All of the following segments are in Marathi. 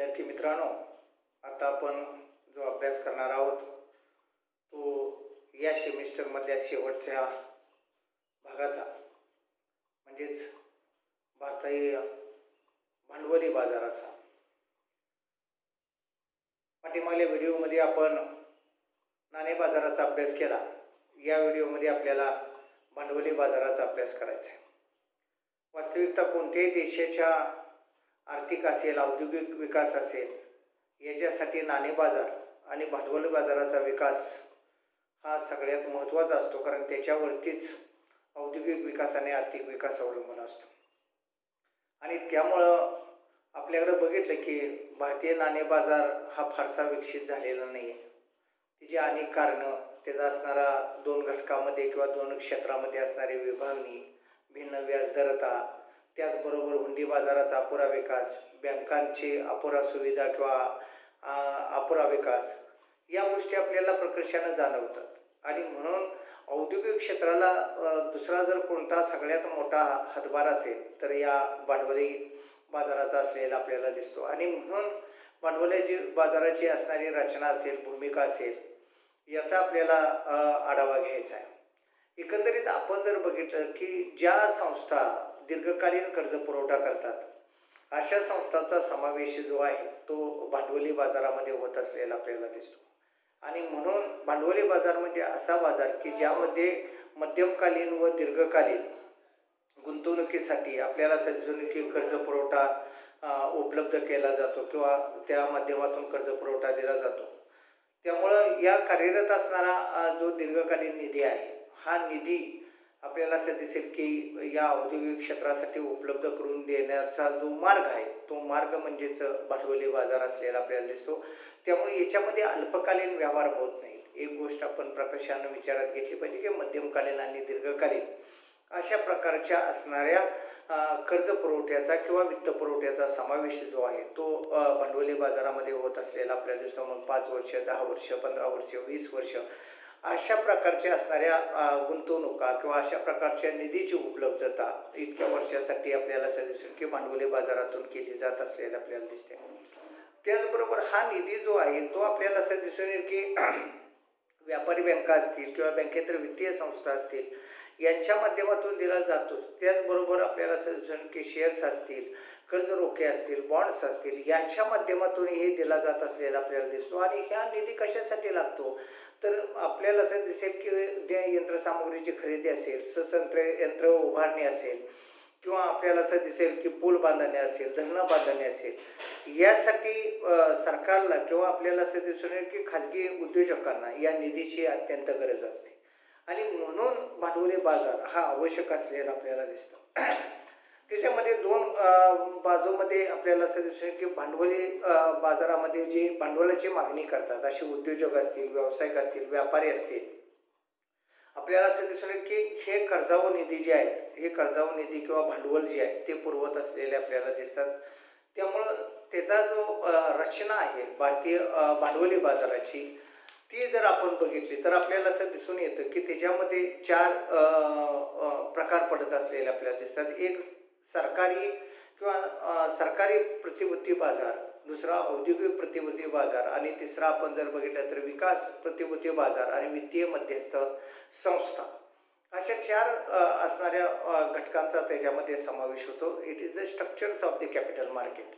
विद्यार्थी मित्रांनो, आता आपण जो अभ्यास करणार आहोत तो या सेमिस्टरमधल्या शेवटच्या भागाचा म्हणजेच भारतीय भांडवली बाजाराचा. पाठीमागल्या व्हिडिओमध्ये आपण नाणे बाजाराचा अभ्यास केला. या व्हिडिओमध्ये आपल्याला भांडवली बाजाराचा अभ्यास करायचा आहे. वास्तविकता कोणत्याही देशाच्या आर्थिक असेल, औद्योगिक विकास असेल, याच्यासाठी नाणे बाजार आणि भांडवली बाजाराचा विकास हा सगळ्यात महत्त्वाचा असतो, कारण त्याच्यावरतीच औद्योगिक विकास आणि आर्थिक विकास अवलंबून असतो. आणि त्यामुळं आपल्याकडे बघितलं की भारतीय नाणे बाजार हा फारसा विकसित झालेला नाही आहे. तिची अनेक कारणं, त्याचा असणारा दोन घटकामध्ये किंवा दोन क्षेत्रामध्ये असणारी विभागणी, भिन्न व्याजदरता, त्याचबरोबर हुंडी बाजाराचा अपुरा विकास, बँकांची अपुरा सुविधा किंवा अपुरा विकास, या गोष्टी आपल्याला प्रकर्षानं जाणवतात. आणि म्हणून औद्योगिक क्षेत्राला दुसरा जर कोणता सगळ्यात मोठा हातभार असेल तर या भांडवली बाजाराचा असलेला आपल्याला दिसतो. आणि म्हणून भांडवली बाजाराची असणारी रचना असेल, भूमिका असेल, याचा आपल्याला आढावा घ्यायचा आहे. एकंदरीत आपण जर बघितलं की ज्या संस्था दीर्घकालीन कर्ज पुरवठा करतात, अशा संस्थांचा समावेश जो आहे तो भांडवली बाजारामध्ये होत असलेला आपल्याला दिसतो. आणि म्हणून भांडवली बाजार म्हणजे असा बाजार की ज्यामध्ये मध्यमकालीन व दीर्घकालीन गुंतवणुकीसाठी आपल्याला की कर्ज पुरवठा उपलब्ध केला जातो किंवा त्या माध्यमातून कर्ज पुरवठा दिला जातो. त्यामुळं या कार्यरत असणारा जो दीर्घकालीन निधी आहे, हा निधी आपल्याला असं दिसेल की या औद्योगिक क्षेत्रासाठी उपलब्ध करून देण्याचा जो मार्ग आहे तो मार्ग म्हणजेच भांडवली बाजार असलेला आपल्याला दिसतो. त्यामुळे याच्यामध्ये अल्पकालीन व्यवहार होत नाहीत. एक गोष्ट आपण प्रकर्षानं विचारात घेतली पाहिजे की मध्यमकालीन आणि दीर्घकालीन अशा प्रकारच्या असणाऱ्या कर्ज पुरवठ्याचा किंवा वित्त पुरवठ्याचा समावेश जो आहे तो भांडवली बाजारामध्ये होत असलेला आपल्याला दिसतो. मग 5 वर्ष, 10 वर्ष, 15 वर्ष, 20 वर्ष अशा प्रकारच्या असणाऱ्या गुंतवणुका किंवा अशा प्रकारच्या निधीची उपलब्धता इतक्या वर्षासाठी आपल्याला असं दिसेल की भांडवली बाजारातून केली जात असलेला आपल्याला दिसते. त्याचबरोबर हा निधी जो आहे तो आपल्याला असं दिसून येईल की व्यापारी बँका असतील किंवा बँकेतर वित्तीय संस्था असतील यांच्या माध्यमातून दिला जातोच. त्याचबरोबर आपल्याला असं दिसून की शेअर्स असतील, कर्ज रोखे असतील, बॉन्ड्स असतील, यांच्या माध्यमातूनही दिला जात असलेला आपल्याला दिसतो. आणि ह्या निधी कशासाठी लागतो तर आपल्याला असं दिसेल की यंत्रसामुग्रीची खरेदी असेल, यंत्र उभारणी असेल किंवा आपल्याला असं दिसेल की पूल बांधणे असेल, धरणं बांधणे असेल, यासाठी सरकारला किंवा आपल्याला असं दिसून येईल की खाजगी उद्योजकांना या निधीची अत्यंत गरज असते. आणि म्हणून भांडवली बाजार हा आवश्यक असलेला आपल्याला दिसतो. त्याच्यामध्ये दोन बाजूमध्ये आपल्याला असं दिसून की भांडवली बाजारामध्ये जी भांडवलाची मागणी करतात असे उद्योजक असतील, व्यावसायिक असतील, व्यापारी असतील, आपल्याला असं दिसून की हे कर्जाऊ निधी जे आहेत, हे कर्जाऊ निधी किंवा भांडवल जे आहे ते पुरवत असलेले आपल्याला दिसतात. त्यामुळं त्याचा जो रचना आहे भारतीय भांडवली बाजाराची, ती जर आपण बघितली तर आपल्याला असं दिसून येतं की त्याच्यामध्ये 4 प्रकार पडत असलेले आपल्याला दिसतात. एक सरकारी किंवा सरकारी प्रतिभूती बाजार, दुसरा औद्योगिक प्रतिभूती बाजार आणि तिसरा आपण जर बघितलं तर विकास प्रतिभूती बाजार आणि वित्तीय मध्यस्थ संस्था. अशा 4 असणाऱ्या घटकांचा त्याच्यामध्ये समावेश होतो. It is the structures of the capital market.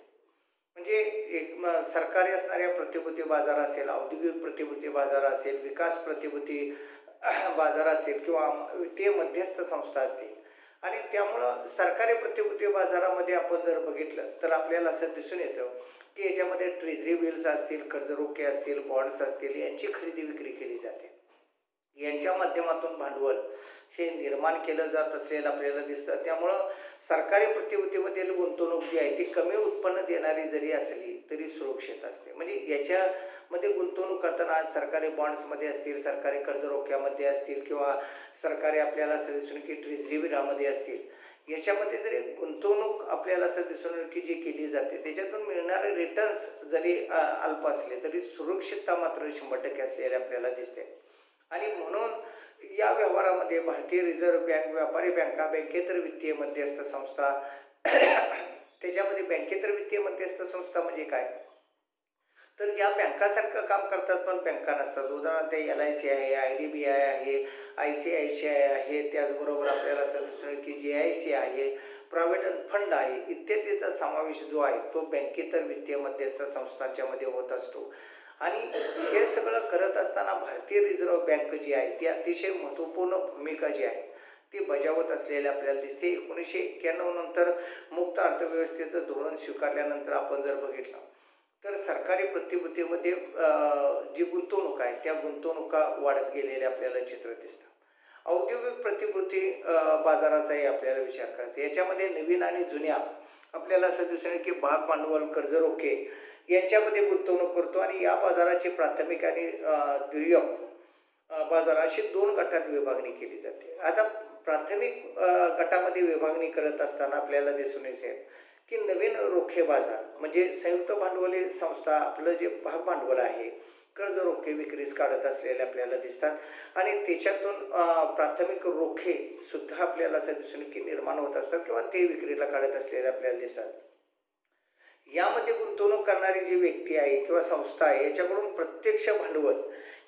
म्हणजे एक सरकारी असणाऱ्या प्रतिभूती बाजार असेल, औद्योगिक प्रतिभूती बाजार असेल, विकास प्रतिभूती बाजार असेल किंवा वित्तीय मध्यस्थ संस्था असतील. आणि त्यामुळं सरकारी प्रतिभूती बाजारामध्ये आपण जर बघितलं तर आपल्याला असं दिसून येतं की याच्यामध्ये ट्रेझरी बिल्स असतील, कर्ज रोखे असतील, बॉन्ड्स असतील, यांची खरेदी विक्री केली जाते. यांच्या माध्यमातून भांडवल हे निर्माण केलं जात असलेलं आपल्याला दिसतं. त्यामुळं सरकारी प्रतिभूतीमधील गुंतवणूक जी आहे ती कमी उत्पन्न देणारी जरी असली तरी सुरक्षित असते. म्हणजे याच्यामध्ये गुंतवणूक करताना सरकारी बॉन्ड्समध्ये असतील, सरकारी कर्ज रोख्यामध्ये असतील किंवा सरकारी आपल्याला असं दिसून की ट्रेझरी बिलामध्ये असतील, याच्यामध्ये जरी गुंतवणूक आपल्याला असं दिसून की जी केली जाते त्याच्यातून मिळणारे रिटर्न्स जरी अल्प असले तरी सुरक्षितता मात्र 100% असलेले आपल्याला दिसते. आणि म्हणून या व्यवहारामध्ये भारतीय रिझर्व्ह बँक, व्यापारी बँका, बँकेतर वित्तीय मध्यस्थ संस्था, त्याच्यामध्ये बँकेतर वित्तीय मध्यस्थ संस्था म्हणजे काय तर ज्या बँकासारखं काम करतात पण बँका नसतात. उदाहरणार्थ LIC आहे, IDBI आहे, ICICI आहे, त्याचबरोबर आपल्याला असं दिसून की GIC आहे, प्रॉव्हिडंट फंड आहे, इत्यादीचा समावेश जो आहे तो बँकेतर वित्तीय मध्यस्थ संस्थांच्यामध्ये होत असतो. आणि हे सगळं करत असताना भारतीय रिझर्व्ह बँक जी आहे ती अतिशय महत्त्वपूर्ण भूमिका जी आहे ती बजावत असलेली आपल्याला दिसते. 1991 नंतर मुक्त अर्थव्यवस्थेचं धोरण स्वीकारल्यानंतर आपण जर बघितलं तर सरकारी प्रतिभूतीमध्ये जी गुंतवणूक आहे त्या गुंतवणुका वाढत गेलेल्या आपल्याला चित्र दिसतं. औद्योगिक प्रतिभूती बाजाराचाही आपल्याला विचार करायचा. याच्यामध्ये नवीन आणि जुन्या आपल्याला असं दिसून की भाग भांडवल, कर्जरोखे यांच्यामध्ये गुंतवणूक करतो आणि या बाजाराची प्राथमिक आणि दुय्यम बाजार अशी 2 गटात विभागणी केली जाते. आता प्राथमिक गटामध्ये विभागणी करत असताना आपल्याला दिसून येते की नवीन रोखे बाजार म्हणजे संयुक्त भांडवली संस्था आपलं जे भाग भांडवल आहे, कर्ज रोखे विक्रीस काढत असलेले आपल्याला दिसतात आणि त्याच्यातून प्राथमिक रोखे सुद्धा आपल्याला असं दिसून की निर्माण होत असतात किंवा ते विक्रीला काढत असलेले आपल्याला दिसतात. यामध्ये गुंतवणूक करणारी जी व्यक्ती आहे किंवा संस्था आहे याच्याकडून प्रत्यक्ष भांडवल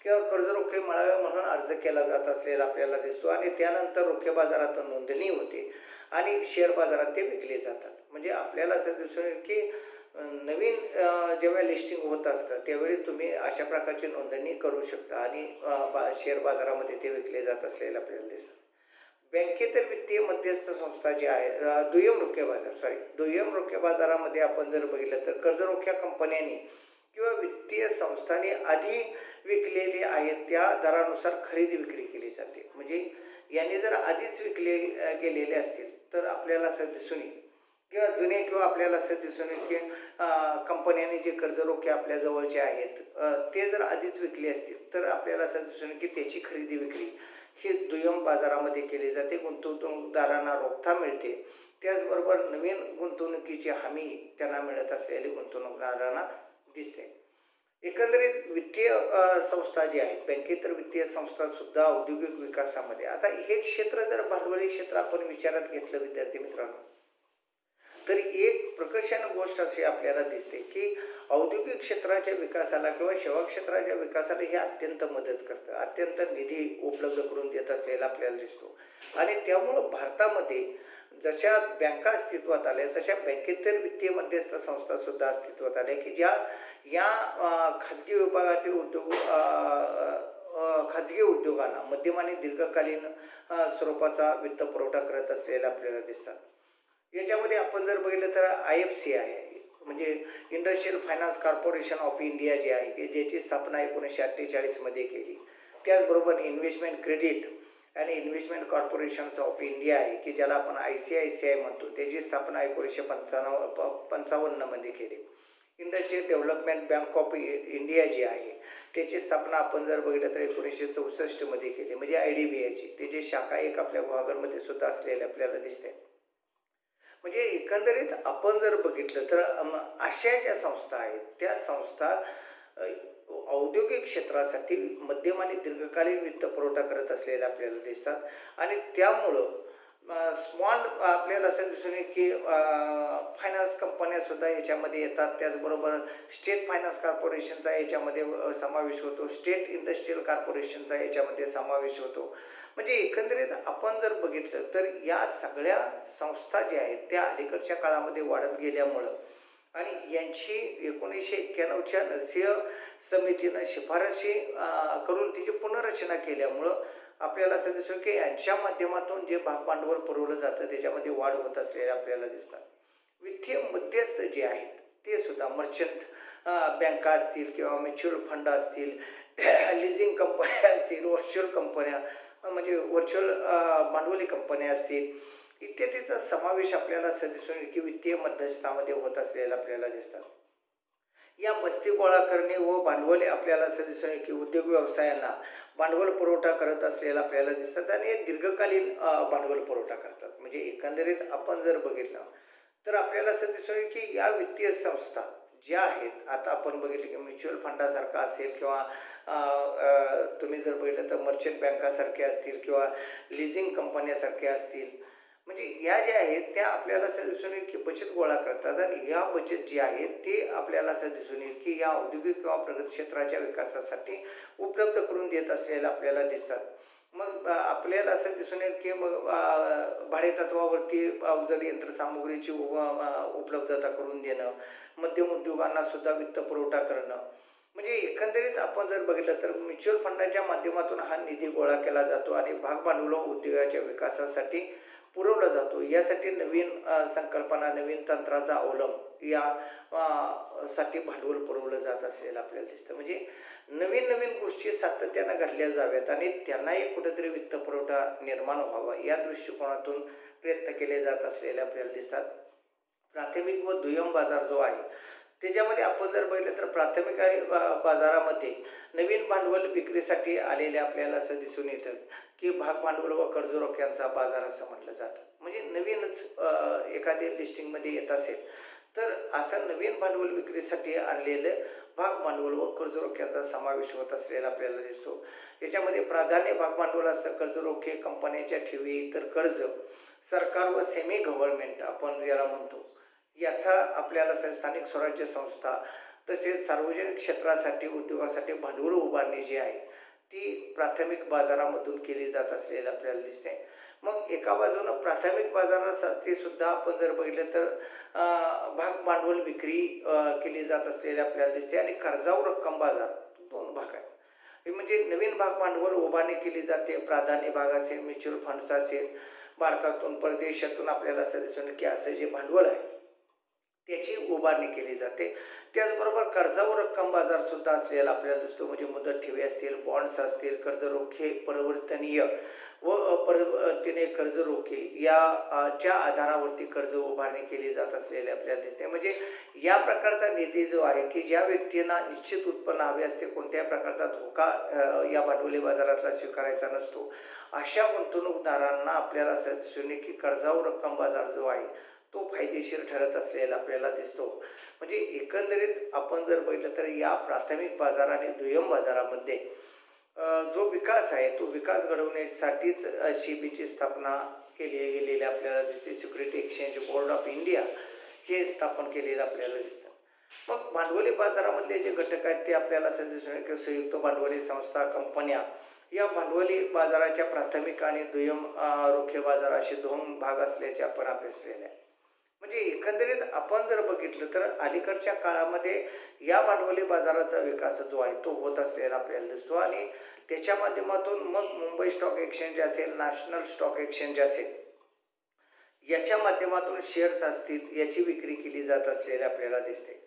किंवा कर्जरोखे मिळावे म्हणून अर्ज केला जात असलेला आपल्याला दिसतो आणि त्यानंतर रोखे बाजारात नोंदणी होते आणि शेअर बाजारात ते विकले जातात. म्हणजे आपल्याला असं दिसून येईल की नवीन जेव्हा लिस्टिंग होत असतं त्यावेळी तुम्ही अशा प्रकारची नोंदणी करू शकता आणि शेअर बाजारामध्ये ते विकले जात असलेले आपल्याला दिसतं. बँकेतर वित्तीय मध्यस्थ संस्था जी आहे दुय्यम रोखे बाजारामध्ये आपण जर बघितलं तर कर्जरोख्या कंपन्यांनी किंवा वित्तीय संस्थांनी आधी विकलेली आहेत त्या दरानुसार खरेदी विक्री केली जाते. म्हणजे यांनी जर आधीच विकले गेलेले असतील तर आपल्याला असं दिसून येईल किंवा जुने किंवा आपल्याला असं दिसून येईल की कंपन्यांनी जे कर्जरोखे आपल्या जवळचे आहेत ते जर आधीच विकले असतील तर आपल्याला असं दिसून येईल की त्याची खरेदी विक्री ही दुय्यम बाजारामध्ये केली जाते. गुंतवणूकदारांना रोखता मिळते. त्याचबरोबर नवीन गुंतवणुकीची हमी त्यांना मिळत असलेली गुंतवणूकदारांना दिसते. एकंदरीत वित्तीय संस्था जी आहेत बँकेतर वित्तीय संस्था सुद्धा औद्योगिक विकासामध्ये आता हे क्षेत्र जर भांडवली क्षेत्र आपण विचारात घेतलं विद्यार्थी मित्रांनो तर एक प्रकर्षाने गोष्ट अशी आपल्याला दिसते की औद्योगिक क्षेत्राच्या विकासाला किंवा सेवा क्षेत्राच्या विकासाला हे अत्यंत मदत करतं, अत्यंत निधी उपलब्ध करून देत असलेला आपल्याला दिसतो. आणि त्यामुळं भारतामध्ये जशा बँका अस्तित्वात आल्या तशा बँकेतर वित्तीय मध्यस्थ संस्था सुद्धा अस्तित्वात आल्या की ज्या या खाजगी विभागातील खाजगी उद्योगांना मध्यम आणि दीर्घकालीन स्वरूपाचा वित्त पुरवठा करत असलेला आपल्याला दिसतात. याच्यामध्ये आपण जर बघितलं तर IFC आहे म्हणजे industrial finance corporation of India जी आहे की ज्याची स्थापना 1948 मध्ये केली. त्याचबरोबर इन्व्हेस्टमेंट क्रेडिट आणि इन्व्हेस्टमेंट कॉर्पोरेशन्स ऑफ इंडिया आहे की ज्याला आपण ICICI म्हणतो, त्याची स्थापना 1955 मध्ये केली. Industrial development bank of India जी आहे त्याची स्थापना आपण जर बघितलं तर 1964 मध्ये केली म्हणजे IDBIची. त्याची शाखा एक आपल्या गुहागरमध्ये सुद्धा असलेले आपल्याला दिसते. म्हणजे एकंदरीत आपण जर बघितलं तर अशा ज्या संस्था आहेत त्या संस्था औद्योगिक क्षेत्रासाठी मध्यम आणि दीर्घकालीन वित्त पुरवठा करत असलेल्या आपल्याला दिसतात. आणि त्यामुळं स्मॉल आपल्याला असं दिसून येईल की फायनान्स कंपन्यासुद्धा याच्यामध्ये येतात. त्याचबरोबर स्टेट फायनान्स कॉर्पोरेशनचा याच्यामध्ये समावेश होतो, स्टेट इंडस्ट्रियल कॉर्पोरेशनचा याच्यामध्ये समावेश होतो. म्हणजे एकंदरीत आपण जर बघितलं तर या सगळ्या संस्था ज्या आहेत त्या अलीकडच्या काळामध्ये वाढत गेल्यामुळं आणि यांची 1991च्या नरसिंह समितीनं शिफारशी करून तिची पुनर्रचना केल्यामुळं आपल्याला असं दिसतं की यांच्या माध्यमातून जे भाग भांडवल पुरवलं जातं त्याच्यामध्ये वाढ होत असलेले आपल्याला दिसतात. वित्तीय मध्यस्थ जे आहेत ते सुद्धा मर्चंट बँका असतील किंवा म्युच्युअल फंड असतील, लिझिंग कंपन्या असतील, व्हर्च्युअल कंपन्या म्हणजे व्हर्च्युअल भांडवली कंपन्या असतील इत्यादीचा समावेश आपल्याला असं दिसून येईल की वित्तीय मध्यस्थामध्ये होत असलेला आपल्याला दिसतात. या मस्ती गोळा करणे व भांडवले आपल्याला असं दिसून येईल की उद्योग व्यवसायांना भांडवल पुरवठा करत असलेला आपल्याला दिसतात आणि दीर्घकालीन भांडवल पुरवठा करतात. म्हणजे एकंदरीत आपण जर बघितलं तर आपल्याला असं दिसून येईल की या वित्तीय संस्था ज्या आहेत आता आपण बघितलं की म्युच्युअल फंडासारखा असेल किंवा तुम्ही जर बघितलं तर मर्चंट बँकासारखे असतील किंवा लिझिंग कंपन्यासारख्या असतील म्हणजे या ज्या आहेत त्या आपल्याला असं दिसून येईल की बचत गोळा करतात आणि या बचत जी आहे ते आपल्याला असं दिसून येईल की या औद्योगिक किंवा प्रगत क्षेत्राच्या विकासासाठी उपलब्ध करून देत असलेल्या आपल्याला दिसतात. मग आपल्याला असं दिसून येईल की मग भाडेतत्वावरती अवजड यंत्रसामुग्रीची उपलब्धता करून देणं, मध्यम उद्योगांना सुद्धा वित्त पुरवठा करणं. म्हणजे एकंदरीत आपण जर बघितलं तर म्युच्युअल फंडाच्या माध्यमातून हा निधी गोळा केला जातो आणि भाग भांडवल उद्योगाच्या विकासासाठी पुरवला जातो. यासाठी नवीन संकल्पना, नवीन तंत्राचा अवलंब या साठी भांडवल पुरवलं जात असलेलं आपल्याला दिसतं. म्हणजे नवीन नवीन गोष्टी सातत्यानं घडल्या जाव्यात आणि त्यांनाही कुठेतरी वित्तपुरवठा निर्माण व्हावा या दृष्टिकोनातून प्रयत्न केले जात असलेले आपल्याला दिसतात. प्राथमिक व दुय्यम बाजार जो आहे त्याच्यामध्ये आपण जर बघितलं तर प्राथमिक आणि बाजारामध्ये नवीन भांडवल विक्रीसाठी आलेले आपल्याला असं दिसून येतं की भाग भांडवल व कर्जरोख्यांचा बाजार असं म्हटलं जातं. म्हणजे नवीनच एखाद्या लिस्टिंगमध्ये येत असेल तर असं नवीन भांडवल विक्रीसाठी आणलेलं भाग भांडवल व कर्जरोख्यांचा समावेश होत असलेला आपल्याला दिसतो. याच्यामध्ये प्राधान्य भाग भांडवल असतं, कर्जरोखे, कंपन्यांच्या ठेवी, तर कर्ज, सरकार व सेमी गव्हर्नमेंट आपण ज्याला म्हणतो याचा आपल्याला स्थानिक स्वराज्य संस्था तसेच सार्वजनिक क्षेत्रासाठी उद्योगासाठी भांडवल उभारणी जी आहे ती प्राथमिक बाजारामधून केली जात असलेली आपल्याला दिसते. मग एका बाजूनं प्राथमिक बाजारासाठी सुद्धा आपण जर बघितलं तर भाग भांडवल विक्री केली जात असलेली आपल्याला दिसते आणि कर्जावर रक्कम बाजार दोन भाग आहेत. हे म्हणजे नवीन भाग भांडवल उभारणी केली जाते, प्राधान्य भाग असेल, म्युच्युअल फंड्स असेल, भारतातून परदेशातून आपल्याला असं दिसून की असं जे भांडवल आहे त्याची उभारणी केली जाते. त्याचबरोबर कर्जावर रक्कम बाजार सुद्धा असलेला आपल्याला दिसतो. म्हणजे मुदत ठेवी असतील, बॉन्ड्स असतील, कर्जरोखे, परिवर्तनीय व अपरिवर्तनीय कर्जरोखे च्या आधारावरती कर्ज उभारणी केली जात असलेली आपल्याला दिसते. म्हणजे या प्रकारचा निधी जो आहे की ज्या व्यक्तींना निश्चित उत्पन्न हवे असते, कोणत्याही प्रकारचा धोका या भांडवली बाजारातला स्वीकारायचा नसतो, अशा गुंतवणूकदारांना आपल्याला असं दिसून येईल की कर्जावर रक्कम बाजार जो आहे तो फायदेशीर ठरत असलेला आपल्याला दिसतो. म्हणजे एकंदरीत आपण जर बघितलं तर या प्राथमिक बाजार आणि दुय्यम बाजारामध्ये जो विकास आहे तो विकास घडवण्यासाठीच SEBीची स्थापना केली गेलेली आपल्याला दिसते. Security exchange board of India हे स्थापन केलेलं आपल्याला दिसतं. मग भांडवली बाजारामधले जे घटक आहेत ते आपल्याला असं दिसून येईल की संयुक्त भांडवली संस्था, कंपन्या या भांडवली बाजाराच्या प्राथमिक आणि दुय्यम रोखे बाजार असे दोन भाग असल्याचे आपण अभ्यासलेले आहे. म्हणजे एकंदरीत आपण जर बघितलं तर अलीकडच्या काळामध्ये या भांडवली बाजाराचा विकास जो आहे तो होत असलेला आपल्याला दिसतो आणि त्याच्या माध्यमातून मग मुंबई स्टॉक एक्सचेंज असेल, नॅशनल स्टॉक एक्सचेंज असेल, याच्या माध्यमातून शेअर्स असतील याची विक्री केली जात असलेली आपल्याला दिसते.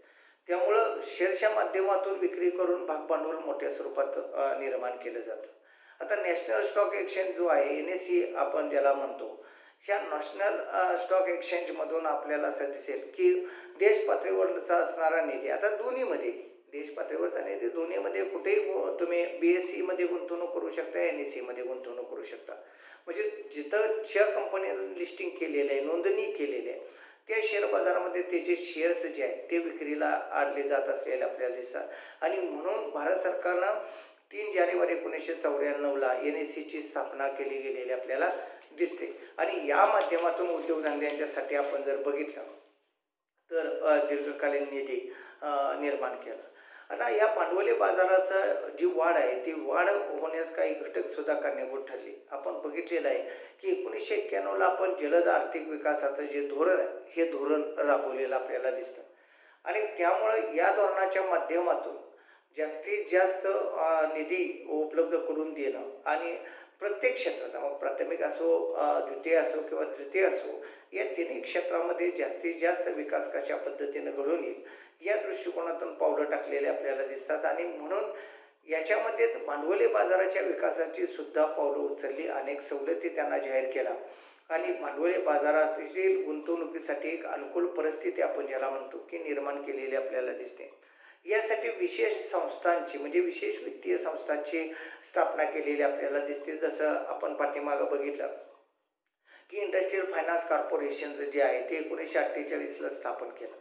त्यामुळं शेअरच्या माध्यमातून विक्री करून भाग भांडवल मोठ्या स्वरूपात निर्माण केलं जातं. आता नॅशनल स्टॉक एक्सचेंज जो आहे NSE आपण ज्याला म्हणतो, ह्या नॅशनल स्टॉक एक्सचेंजमधून आपल्याला असं दिसेल की देश पातळीवरचा असणारा निधी, आता दोन्हीमध्ये देश पातळीवरचा निधी दोन्हीमध्ये कुठेही तुम्ही BSEमध्ये गुंतवणूक करू शकता, NSEमध्ये गुंतवणूक करू शकता. म्हणजे जिथं ज्या कंपनीने लिस्टिंग केलेलं आहे, नोंदणी केलेली आहे, त्या शेअर बाजारामध्ये ते जे शेअर्स जे आहेत ते विक्रीला आणले जात असलेले आपल्याला दिसतात. आणि म्हणून भारत सरकारनं 3 जानेवारी 1994ला NSEची स्थापना केली गेलेली आपल्याला दिसते. आणि या माध्यमातून उद्योगधंद्यांच्यासाठी आपण जर बघितलं तर दीर्घकालीन निधी निर्माण केला. आता या भांडवली बाजाराचा जी वाढ आहे ती वाढ होण्यास काही घटक सुद्धा कारणीभूत ठरले. आपण बघितलेलं आहे की 1991ला आपण जलद आर्थिक विकासाचं जे धोरण आहे हे धोरण राबवलेलं आपल्याला दिसतं आणि त्यामुळं या धोरणाच्या माध्यमातून जास्तीत जास्त निधी उपलब्ध करून देणं आणि प्रत्येक क्षेत्रात, मग प्राथमिक असो, द्वितीय असो किंवा तृतीय असो, या तिन्ही क्षेत्रामध्ये जास्तीत जास्त विकास कशा पद्धतीनं घडून येईल या दृष्टिकोनातून पावलं टाकलेले आपल्याला दिसतात. आणि म्हणून याच्यामध्येच भांडवली बाजाराच्या विकासाची सुद्धा पावलं उचलली, अनेक सवलती त्यांना जाहीर केला आणि भांडवली बाजारातील गुंतवणुकीसाठी एक अनुकूल परिस्थिती आपण ज्याला म्हणतो की निर्माण केलेली आपल्याला दिसते. यासाठी विशेष संस्थांची म्हणजे विशेष वित्तीय संस्थांची स्थापना केलेली आपल्याला दिसते. जसं आपण पाठीमागं बघितलं की इंडस्ट्रियल फायनान्स कॉर्पोरेशन जे आहे ते 1948ला स्थापन केलं.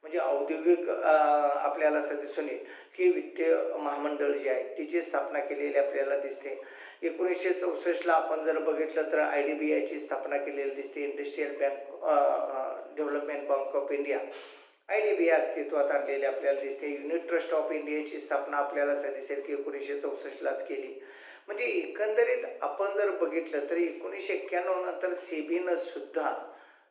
म्हणजे औद्योगिक आपल्याला असं दिसून येईल की वित्तीय महामंडळ जे आहे तिची स्थापना केलेली आपल्याला दिसते. 1964ला आपण जर बघितलं तर IDBIची स्थापना केलेली दिसते, industrial bank development bank of India. IDBI अस्तित्वात आणलेली आपल्याला दिसते. युनिट ट्रस्ट ऑफ इंडियाची स्थापना आपल्याला असं दिसेल की 1964लाच केली. म्हणजे एकंदरीत आपण जर बघितलं तर 1991 नंतर सेबीनं सुद्धा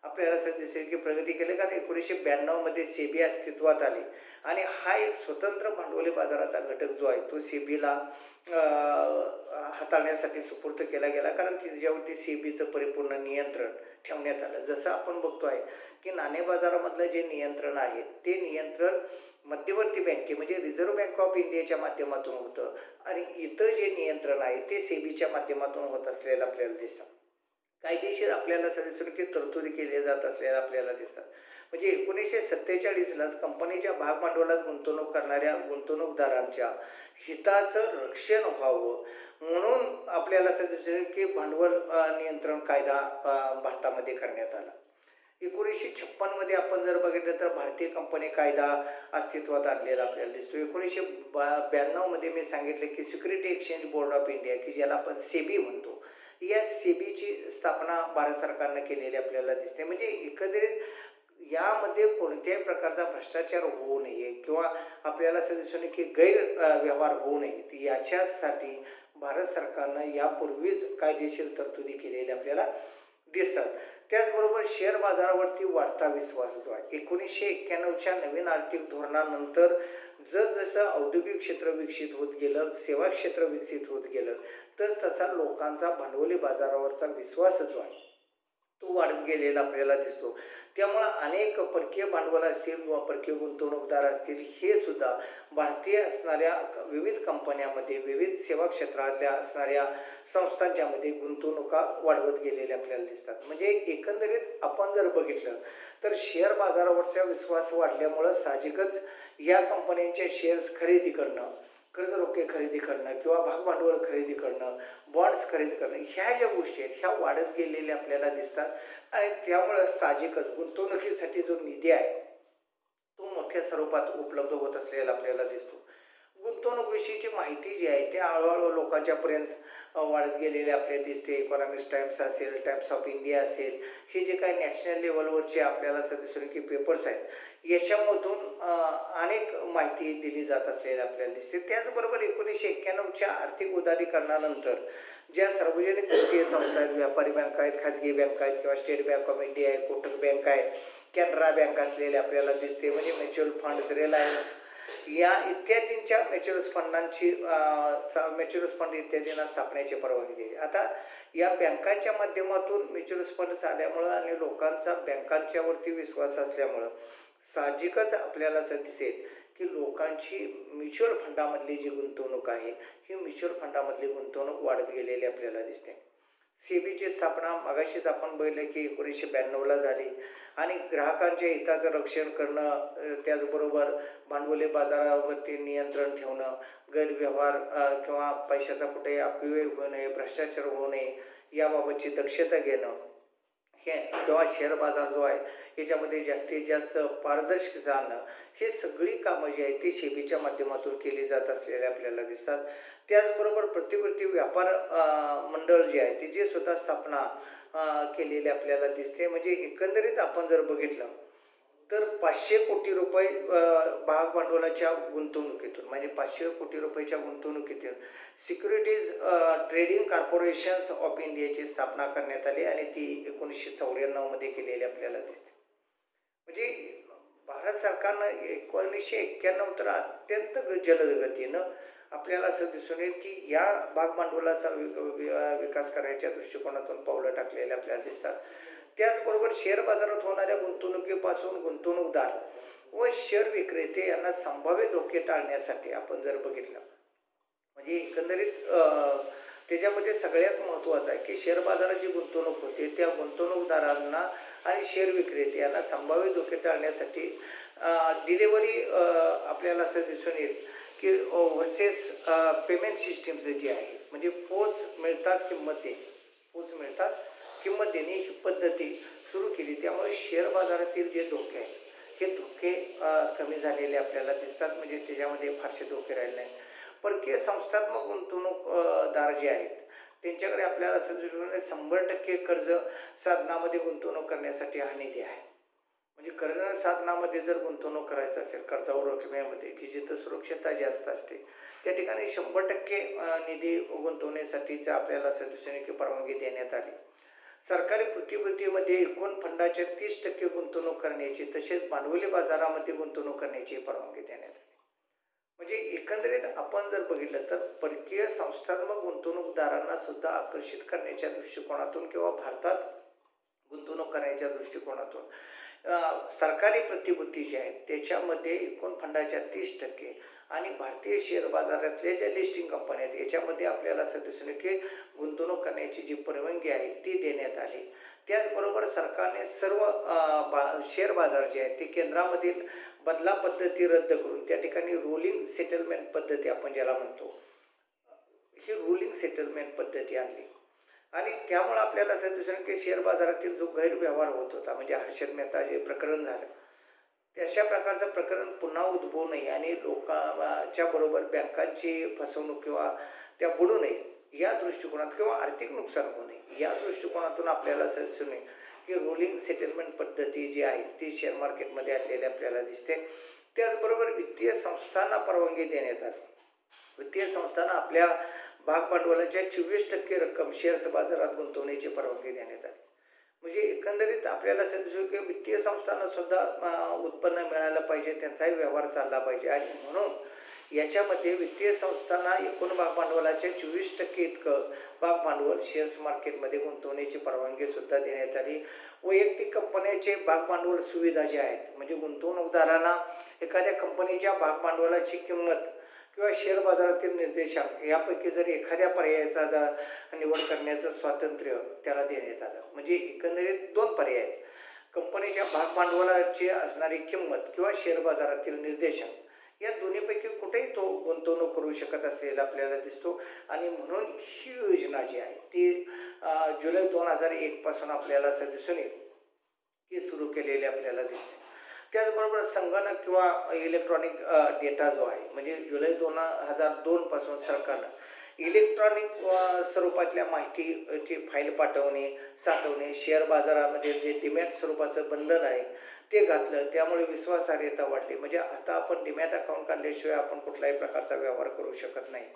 आपल्याला असं दिसेल की प्रगती केली, कारण 1992मध्ये सेबी अस्तित्वात आली आणि हा एक स्वतंत्र भांडवली बाजाराचा घटक जो आहे तो सेबीला हाताळण्यासाठी सुपूर्द केला गेला, कारण त्याच्यावरती सेबीचं परिपूर्ण नियंत्रण ठेवण्यात आलं. जसं आपण बघतो आहे की नाणे बाजारामधलं जे नियंत्रण आहे ते नियंत्रण मध्यवर्ती बँके म्हणजे रिझर्व्ह बँक ऑफ इंडियाच्या माध्यमातून होतं आणि इतर जे नियंत्रण आहे ते सेबीच्या माध्यमातून होत असलेलं आपल्याला दिसतं. कायदेशीर आपल्याला दिसून की तरतुदी केल्या जात असलेल्या आपल्याला दिसतात. म्हणजे 1947लाच कंपनीच्या भागभांडवलात गुंतवणूक करणाऱ्या गुंतवणूकदारांच्या हिताचं रक्षण व्हावं म्हणून आपल्याला असं दिसून की भांडवल नियंत्रण कायदा भारतामध्ये करण्यात आला. 1956मध्ये आपण जर बघितलं तर भारतीय कंपनी कायदा अस्तित्वात आणलेला आपल्याला दिसतो. 1992मध्ये मी सांगितले की security exchange board of India की ज्याला आपण सेबी म्हणतो, या सेबीची स्थापना भारत सरकारनं केलेली आपल्याला दिसते. म्हणजे एकंदरीत यामध्ये कोणत्याही प्रकारचा भ्रष्टाचार होऊ नये किंवा आपल्याला असं दिसून की गैरव्यवहार होऊ नये याच्यासाठी भारत सरकारनं यापूर्वीच कायदेशीर तरतुदी केलेल्या आपल्याला दिसतात. त्याचबरोबर शेअर बाजारावरती वाढता विश्वास जो आहे 1991च्या नवीन आर्थिक धोरणानंतर जसं औद्योगिक क्षेत्र विकसित होत गेलं, सेवा क्षेत्र विकसित होत गेलं, तसा लोकांचा भांडवली बाजारावरचा विश्वास जो आहे तो वाढत गेलेला आपल्याला दिसतो. त्यामुळं अनेक परकीय भांडवल असतील किंवा परकीय गुंतवणूकदार असतील हे सुद्धा भारतीय असणाऱ्या विविध कंपन्यांमध्ये विविध सेवा क्षेत्रातल्या असणाऱ्या संस्थांच्यामध्ये गुंतवणुका वाढवत गेलेल्या आपल्याला दिसतात. म्हणजे एकंदरीत आपण जर बघितलं तर शेअर बाजारावरचा विश्वास वाढल्यामुळं साहजिकच या कंपन्यांचे शेअर्स खरेदी करणं, कर्ज रोखे खरेदी करणं किंवा भागभांडवल खरेदी करणं, बॉन्ड्स खरेदी करणं, ह्या ज्या गोष्टी आहेत ह्या वाढत गेलेल्या आपल्याला दिसतात आणि त्यामुळं साहजिकच गुंतवणुकीसाठी जो निधी आहे तो मोठ्या स्वरूपात उपलब्ध होत असलेला आपल्याला दिसतो. गुंतवणुकीविषयीची माहिती जी आहे ते हळूहळू लोकांच्यापर्यंत वाढत गेलेले आपल्याला दिसते. इकॉनॉमिक्स टाइम्स असेल, टाइम्स ऑफ इंडिया असेल, हे जे काही नॅशनल लेवलवरचे आपल्याला असं दिसून की पेपर्स आहेत याच्यामधून अनेक माहिती दिली जात असलेली आपल्याला दिसते. त्याचबरोबर 1991च्या आर्थिक उदारीकरणानंतर ज्या सार्वजनिक वित्तीय संस्था आहेत, व्यापारी बँका आहेत, खाजगी बँका आहेत किंवा स्टेट बँक ऑफ इंडिया आहे, कोटक बँक आहे, कॅनरा बँक असलेले आपल्याला दिसते. म्हणजे म्युच्युअल फंड, रिलायन्स या इत्यादींच्या म्युच्युअल फंड इत्यादींना स्थापनेची परवानगी दिली. आता या बँकांच्या माध्यमातून म्युच्युअल फंड्स आल्यामुळं आणि लोकांचा बँकांच्यावरती विश्वास असल्यामुळं साहजिकच आपल्याला असं दिसेल की लोकांची म्युच्युअल फंडामधली जी गुंतवणूक आहे ही म्युच्युअल फंडामधली गुंतवणूक वाढत गेलेली आपल्याला दिसते. सेबीची स्थापना मगाशीच आपण बघितलं की 1992ला झाली आणि ग्राहकांच्या हिताचं रक्षण करणं, त्याचबरोबर भांडवली बाजारावरती नियंत्रण ठेवणं, गैरव्यवहार किंवा पैशाचा कुठेही अपव्यय होऊ नये, भ्रष्टाचार होऊ नये याबाबतची दक्षता घेणं हे किंवा शेअर बाजार जो आहे याच्यामध्ये जास्तीत जास्त पारदर्शकता आणणं, हे सगळी कामं जी आहेत ती सेबीच्या माध्यमातून केली जात असलेले आपल्याला दिसतात. त्याचबरोबर प्रतिवर्ती व्यापार मंडळ जे आहे तिची सुद्धा स्थापना केलेली आपल्याला दिसते. म्हणजे एकंदरीत आपण जर बघितलं तर 500 कोटी रुपये भागभांडवलाच्या गुंतवणुकीतून म्हणजे 500 कोटी रुपयाच्या गुंतवणुकीतून सिक्युरिटीज ट्रेडिंग कॉर्पोरेशन्स ऑफ इंडियाची स्थापना करण्यात आली आणि ती 1994मध्ये केलेली आपल्याला दिसते. म्हणजे भारत सरकारनं 1991 तर अत्यंत जलद गतीनं आपल्याला असं दिसून येईल की या भागभांडवलाचा विकास करायच्या दृष्टिकोनातून पावलं टाकलेले आपल्याला दिसतात. त्याचबरोबर शेअर बाजारात होणाऱ्या गुंतवणुकीपासून गुंतवणूकदार व शेअर विक्रेते यांना संभाव्य धोके टाळण्यासाठी आपण जर बघितलं म्हणजे एकंदरीत त्याच्यामध्ये सगळ्यात महत्त्वाचं आहे की शेअर बाजारात जी गुंतवणूक होते त्या गुंतवणूकदारांना आणि शेअर विक्रेते यांना संभाव्य धोके टाळण्यासाठी डिलिव्हरी आपल्याला असं दिसून येईल की वर्सेस पेमेंट सिस्टीम्स जी आहे म्हणजे पोच मिळताच किंमत देणे ही पद्धती सुरू केली. त्यामुळे शेअर बाजारातील जे धोके आहेत हे धोके कमी झालेले आपल्याला दिसतात, म्हणजे त्याच्यामध्ये फारसे धोके राहिले नाहीत. परकीय संस्थात्मक गुंतवणूकदार जे आहेत त्यांच्याकडे आपल्याला असं दिसून 100% कर्ज साधनामध्ये गुंतवणूक करण्यासाठी हा निधी आहे. म्हणजे कर्ज साधनामध्ये जर गुंतवणूक करायचं असेल कर्जावर रकमेमध्ये की जिथं सुरक्षितता जास्त असते त्या ठिकाणी 100% निधी गुंतवण्यासाठीचं आपल्याला असं दिसून की परवानगी देण्यात आली. सरकारी प्रतिभूतीमध्ये एकूण फंडाच्या 30% गुंतवणूक करण्याची तसेच भांडवली बाजारामध्ये गुंतवणूक करण्याची परवानगी देण्यात आली. म्हणजे एकंदरीत आपण जर बघितलं तर परकीय संस्थात्मक गुंतवणूकदारांना सुद्धा आकर्षित करण्याच्या दृष्टिकोनातून किंवा भारतात गुंतवणूक करण्याच्या दृष्टिकोनातून सरकारी प्रतिभूती जे आहेत त्याच्यामध्ये एकूण फंडाच्या 30% आणि भारतीय शेअर बाजारातल्या ज्या लिस्टिंग कंपन्या आहेत याच्यामध्ये आपल्याला असं दिसून येतं की गुंतवणूक करण्याची जी परवानगी आहे ती देण्यात आली. त्याचबरोबर सरकारने सर्व शेअर बाजार जे आहेत ते केंद्रामधील बदला पद्धती रद्द करून त्या ठिकाणी रोलिंग सेटलमेंट पद्धती आपण ज्याला म्हणतो ही रोलिंग सेटलमेंट पद्धती आणली. आणि त्यामुळे आपल्याला असं दिसून की शेअर बाजारातील जो गैरव्यवहार होत होता म्हणजे हर्षद मेहता जे प्रकरण झालं तशा प्रकारचं प्रकरण पुन्हा उद्भवू नये आणि लोकांच्या बरोबर बँकांची फसवणूक किंवा त्या बुडू नये या दृष्टिकोनात किंवा आर्थिक नुकसान होऊ नये या दृष्टिकोनातून आपल्याला असं दिसून येईल की रोलिंग सेटलमेंट पद्धती जी आहे ती शेअर मार्केटमध्ये आणलेली आपल्याला दिसते. त्याचबरोबर वित्तीय संस्थांना परवानगी देण्यात आली. वित्तीय संस्थांना आपल्या भाग भांडवलाच्या 24% रक्कम शेअर्स बाजारात गुंतवण्याची परवानगी देण्यात आली. म्हणजे एकंदरीत आपल्याला असं दिसतं की वित्तीय संस्थांना सुद्धा उत्पन्न मिळालं पाहिजे त्यांचाही व्यवहार चालला पाहिजे आणि म्हणून याच्यामध्ये वित्तीय संस्थांना एकूण भाग भांडवलाच्या 24% इतकं भाग भांडवल शेअर्स मार्केटमध्ये गुंतवण्याची परवानगी सुद्धा देण्यात आली. वैयक्तिक कंपन्यांचे भाग भांडवल सुविधा ज्या आहेत म्हणजे गुंतवणूकदारांना एखाद्या कंपनीच्या भाग भांडवलाची किंमत किंवा शेअर बाजारातील निर्देशांक यापैकी जर एखाद्या पर्यायाचा निवड करण्याचं स्वातंत्र्य त्याला देण्यात आलं. म्हणजे एकंदरीत 2 पर्याय कंपनीच्या भाग भांडवलाची असणारी किंमत किंवा शेअर बाजारातील निर्देशांक या दोन्हीपैकी कुठेही तो गुंतवणूक करू शकत असलेला आपल्याला दिसतो. आणि म्हणून ही योजना जी आहे ती जुलै 2001 पासून आपल्याला असं दिसून येईल की सुरू केलेली आपल्याला दिसते. त्याचबरोबर संगणक किंवा इलेक्ट्रॉनिक डेटा जो आहे म्हणजे जुलै 2002 पासून सरकारनं इलेक्ट्रॉनिक स्वरूपातल्या माहितीची फाईल पाठवणे साठवणे शेअर बाजारामध्ये जे डीमॅट स्वरूपाचं बंधन आहे ते घातलं. त्यामुळे विश्वासार्हता वाढली. म्हणजे आता आपण डीमॅट अकाउंट काढल्याशिवाय आपण कुठल्याही प्रकारचा व्यवहार करू शकत नाही.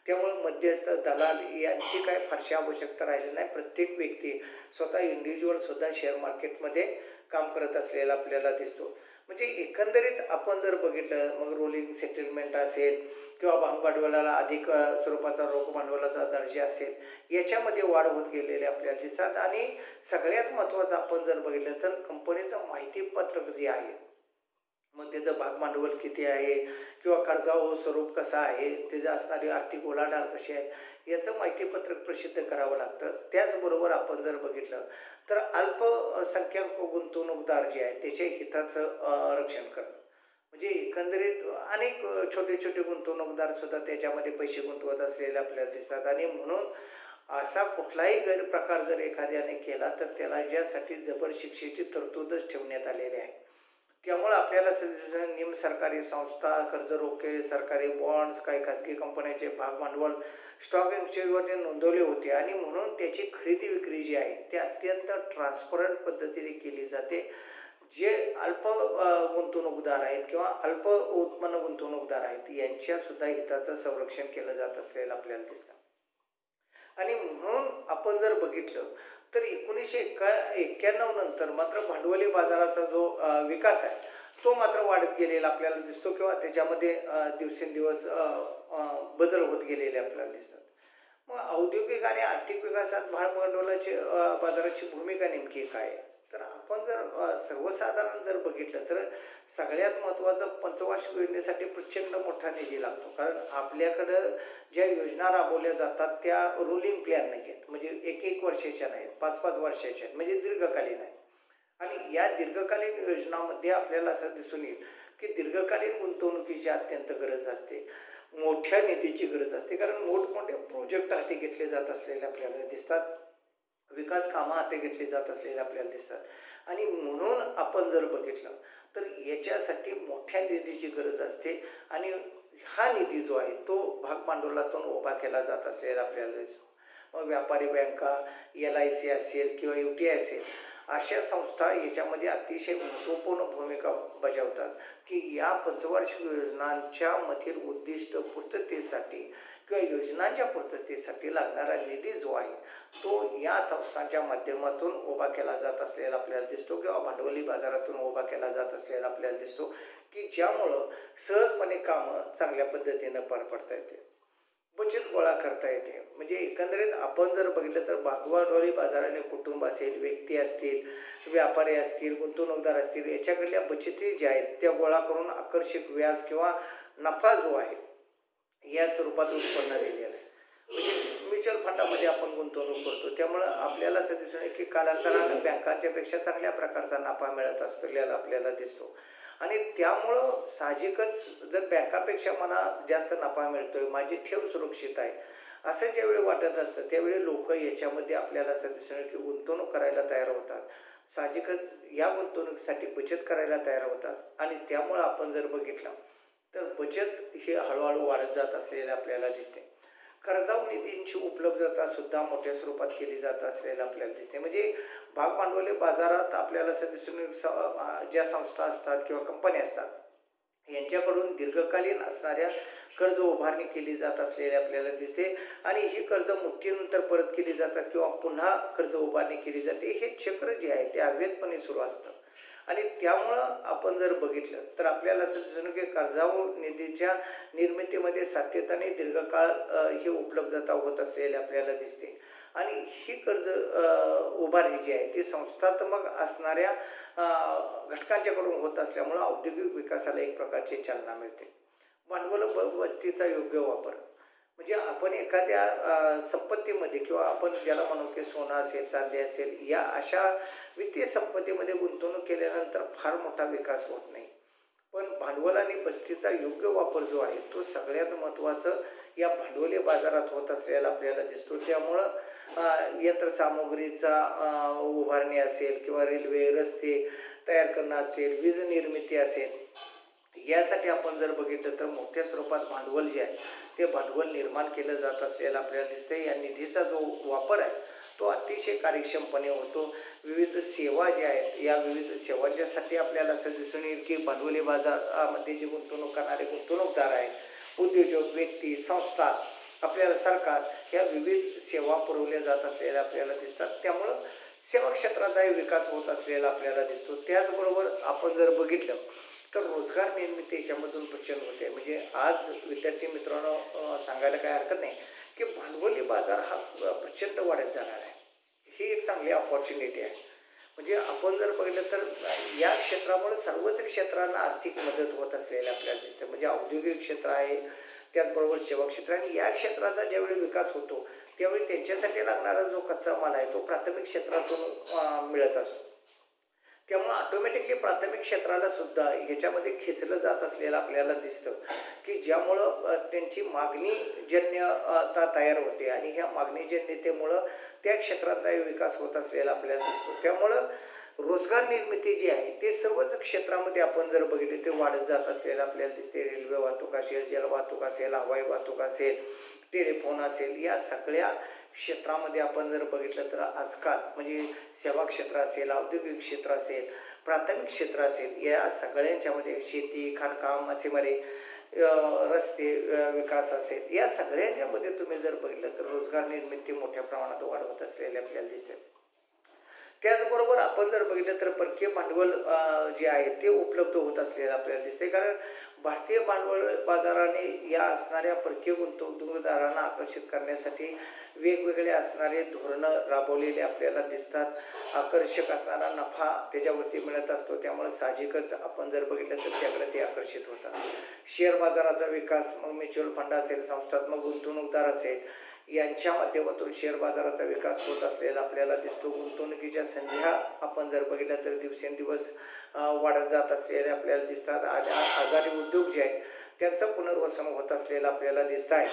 त्यामुळे मध्यस्थ दलाल यांची काय फारशी आवश्यकता राहिली नाही. प्रत्येक व्यक्ती स्वतः इंडिव्हिज्युअल सुद्धा शेअर मार्केटमध्ये काम करत असलेला आपल्याला दिसतो. म्हणजे एकंदरीत आपण जर बघितलं मग रोलिंग सेटलमेंट असेल किंवा भाग भांडवलाला अधिक स्वरूपाचा रोख भांडवलाचा दर्जा असेल याच्यामध्ये वाढ होत गेलेले आपल्याला दिसतात. आणि सगळ्यात महत्त्वाचं आपण जर बघितलं तर कंपनीचं माहितीपत्रक जे आहे मग त्याचं भाग भांडवल किती आहे किंवा कर्जावर स्वरूप कसं आहे त्याचं असणारी आर्थिक उलाढाल कशी आहे याचं माहितीपत्रक प्रसिद्ध करावं लागतं. त्याचबरोबर आपण जर बघितलं तर अल्पसंख्याक गुंतवणूकदार जे आहेत त्याच्या हिताचं रक्षण करणं. म्हणजे एकंदरीत अनेक छोटे छोटे गुंतवणूकदार सुद्धा त्याच्यामध्ये पैसे गुंतवत असलेले आपल्याला दिसतात. आणि म्हणून असा कुठलाही गैरप्रकार जर एखाद्याने केला तर त्याला ज्यासाठी जबर शिक्षेची तरतूदच ठेवण्यात आलेली आहे. त्यामुळे आपल्याला निम सरकारी संस्था कर्ज रोखे सरकारी बॉन्ड्स काही खाजगी कंपन्यांचे भाग भांडवल स्टॉक एक्सचेंजवरती नोंदवले होते आणि म्हणून त्याची खरेदी विक्री जी आहे ती अत्यंत ट्रान्सपरंट पद्धतीने केली जाते. जे अल्प गुंतवणूकदार आहेत किंवा अल्प उत्पन्न गुंतवणूकदार आहेत यांच्यासुद्धा हिताचं संरक्षण केलं जात असलेलं आपल्याला दिसतं. आणि म्हणून आपण जर बघितलं तर 1991 नंतर मात्र भांडवली बाजाराचा जो विकास आहे तो मात्र वाढत गेलेला आपल्याला दिसतो किंवा त्याच्यामध्ये दिवसेंदिवस बदल होत गेलेले आपल्याला दिसतात. मग औद्योगिक आणि आर्थिक विकासात भाग भांडवलाची बाजाराची भूमिका नेमकी काय आहे तर आपण जर सर्वसाधारण जर बघितलं तर सगळ्यात महत्त्वाचं पंचवार्षिक योजनेसाठी प्रचंड मोठा निधी लागतो. कारण आपल्याकडं ज्या योजना राबवल्या जातात त्या रोलिंग प्लॅन नाही आहेत म्हणजे 1-1 वर्षाच्या नाहीत 5-5 वर्षाच्या आहेत म्हणजे दीर्घकालीन आहे. आणि या दीर्घकालीन योजनांमध्ये आपल्याला असं दिसून येईल की दीर्घकालीन गुंतवणुकीची अत्यंत गरज असते. मोठ्या निधीची गरज असते कारण मोठमोठे प्रोजेक्ट हाती घेतले जात असलेले आपल्याला दिसतात. विकास कामं हाती घेतली जात असलेले आपल्याला दिसतात. आणि म्हणून आपण जर बघितलं तर याच्यासाठी मोठ्या निधीची गरज असते आणि हा निधी जो आहे तो भाग भांडवलातून उभा केला जात असलेला आपल्याला दिसतो. मग व्यापारी बँका, LIC असेल किंवा UTI असेल, अशा संस्था याच्यामध्ये अतिशय महत्त्वपूर्ण भूमिका बजावतात की या पंचवार्षिक योजनांच्या मधील उद्दिष्ट पूर्ततेसाठी किंवा योजनांच्या पूर्ततेसाठी लागणारा निधी जो आहे तो या संस्थांच्या माध्यमातून उभा केला जात असलेला आपल्याला दिसतो किंवा भांडवली बाजारातून उभा केला जात असलेला आपल्याला दिसतो की ज्यामुळं सहजपणे कामं चांगल्या पद्धतीनं पार पडता येते, बचत गोळा करता येते. म्हणजे एकंदरीत आपण जर बघितलं तर भांडवली बाजाराने कुटुंब असेल, व्यक्ती असतील, व्यापारी असतील, गुंतवणूकदार असतील, याच्याकडल्या बचती ज्या आहेत त्या गोळा करून आकर्षक व्याज किंवा नफा जो आहे या स्वरूपात उत्पन्न दिलेलं आहे. म्हणजे म्युच्युअल फंडामध्ये आपण गुंतवणूक करतो, त्यामुळं आपल्याला असं दिसून येतं की कालांतरानं बँकांच्या पेक्षा चांगल्या प्रकारचा नफा मिळत असलेला आपल्याला दिसतो. आणि त्यामुळं साहजिकच जर बँकापेक्षा मला जास्त नफा मिळतोय, माझी ठेव सुरक्षित आहे, असं ज्यावेळी वाटत असतं त्यावेळी लोक याच्यामध्ये आपल्याला असं दिसून येतं की गुंतवणूक करायला तयार होतात. साहजिकच या गुंतवणुकीसाठी बचत करायला तयार होतात आणि त्यामुळं आपण जर बघितलं तर बचत ही हळूहळू वाढत जात असलेली आपल्याला दिसते. कर्जाऊ निधींची उपलब्धता सुद्धा मोठ्या स्वरूपात केली जात असलेलं आपल्याला दिसते. म्हणजे भाग भांडवली बाजारात आपल्याला असं दिसून ज्या संस्था असतात किंवा कंपन्या असतात यांच्याकडून दीर्घकालीन असणाऱ्या कर्ज उभारणी केली जात असलेली आपल्याला दिसते आणि ही कर्ज मुदतीनंतर परत केली जातात किंवा पुन्हा कर्ज उभारणी केली जाते. हे चक्र जे आहे ते अव्ययपणे सुरू असतं आणि त्यामुळं आपण जर बघितलं तर आपल्याला असं दिसून की कर्जाऊ निधीच्या निर्मितीमध्ये सातत्याने दीर्घकाळ ही उपलब्धता होत असलेली आपल्याला दिसते आणि ही कर्ज उभारणी जी आहे ती संस्थात्मक असणाऱ्या घटकांच्याकडून होत असल्यामुळं औद्योगिक विकासाला एक प्रकारची चालना मिळते. भांडवल वस्तीचा योग्य वापर म्हणजे आपण एखाद्या संपत्तीमध्ये किंवा आपण ज्याला म्हणू की सोनं असेल, चांदी असेल, या अशा वित्तीय संपत्तीमध्ये गुंतवणूक केल्यानंतर फार मोठा विकास होत नाही. पण भांडवल आणि बस्तीचा योग्य वापर जो आहे तो सगळ्यात महत्त्वाचं या भांडवली बाजारात होत असलेला आपल्याला दिसतो. त्यामुळं यंत्रसामुग्रीचा उभारणी असेल किंवा रेल्वे, रस्ते तयार करणं असेल, वीज निर्मिती असेल, यासाठी आपण जर बघितलं तर मोठ्या स्वरूपात भांडवल जे आहे ते भांडवल निर्माण केलं जात असलेलं आपल्याला दिसते. या निधीचा जो वापर आहे तो अतिशय कार्यक्षमपणे होतो. विविध सेवा ज्या आहेत या विविध सेवांच्यासाठी आपल्याला असं दिसून येईल की भांडवली बाजारामध्ये जे गुंतवणूक करणारे गुंतवणूकदार आहेत, उद्योजक, व्यक्ती, संस्था, आपल्याला सरकार, या विविध सेवा पुरवल्या जात असलेल्या आपल्याला दिसतात. त्यामुळं सेवा क्षेत्राचाही विकास होत असलेला आपल्याला दिसतो. त्याचबरोबर आपण जर बघितलं तर रोजगार निर्मिती याच्यामधून प्रचंड होते. म्हणजे आज विद्यार्थी मित्रांनो सांगायला काय हरकत नाही की भांडवली बाजार हा प्रचंड वाढत जाणार आहे. ही एक चांगली अपॉर्च्युनिटी आहे. म्हणजे आपण जर बघितलं तर या क्षेत्रामुळे सर्वच क्षेत्रांना आर्थिक मदत होत असलेली आपल्याला दिसते. म्हणजे औद्योगिक क्षेत्र आहे, त्याचबरोबर सेवा क्षेत्र आहे. आणि या क्षेत्राचा ज्यावेळी विकास होतो त्यावेळी त्यांच्यासाठी लागणारा जो कच्चा माल आहे तो प्राथमिक क्षेत्रातून मिळत असतो. त्यामुळं ऑटोमॅटिकली प्राथमिक क्षेत्राला सुद्धा ह्याच्यामध्ये खेचलं जात असलेलं आपल्याला दिसतं की ज्यामुळं त्यांची मागणीजन्यता तयार होते आणि ह्या मागणीजन्यतेमुळं त्या क्षेत्राचाही विकास होत असलेला आपल्याला दिसतो. त्यामुळं रोजगार निर्मिती जी आहे ते सर्वच क्षेत्रामध्ये आपण जर बघितले ते वाढत जात असलेलं आपल्याला दिसते. रेल्वे वाहतूक असेल, जलवाहतूक असेल, हवाई वाहतूक असेल, टेलिफोन असेल, या सगळ्या क्षेत्रामध्ये आपण जर बघितलं तर आजकाल म्हणजे सेवा क्षेत्र असेल, औद्योगिक क्षेत्र असेल, प्राथमिक क्षेत्र असेल, या सगळ्यांच्यामध्ये शेती, खाणकाम, मासेमारी, रस्ते विकास असेल, या सगळ्यांच्यामध्ये तुम्ही जर बघितलं तर रोजगार निर्मिती मोठ्या प्रमाणात वाढवत असलेली आपल्याला दिसेल. त्याचबरोबर आपण जर बघितलं तर परकीय भांडवल जे आहे ते उपलब्ध होत असलेलं आपल्याला दिसते. कारण भारतीय भांडवल बाजाराने या असणाऱ्या परकीय गुंतवणूकदारांना आकर्षित करण्यासाठी वेगवेगळे असणारे धोरणं राबवलेले आपल्याला दिसतात. आकर्षक असणारा नफा त्याच्यावरती मिळत असतो. त्यामुळे साहजिकच आपण जर बघितलं तर त्याकडे ते आकर्षित होतात. शेअर बाजाराचा विकास, मग म्युच्युअल फंड असेल, संस्थात्मक गुंतवणूकदार असेल, यांच्या माध्यमातून शेअर बाजाराचा विकास होत असलेला आपल्याला दिसतो. गुंतवणुकीच्या संध्या आपण जर बघितल्या तर दिवसेंदिवस वाढत जात असलेले आपल्याला दिसतात. आजारी उद्योग जे आहेत त्यांचं पुनर्वसन होत असलेलं आपल्याला दिसत आहे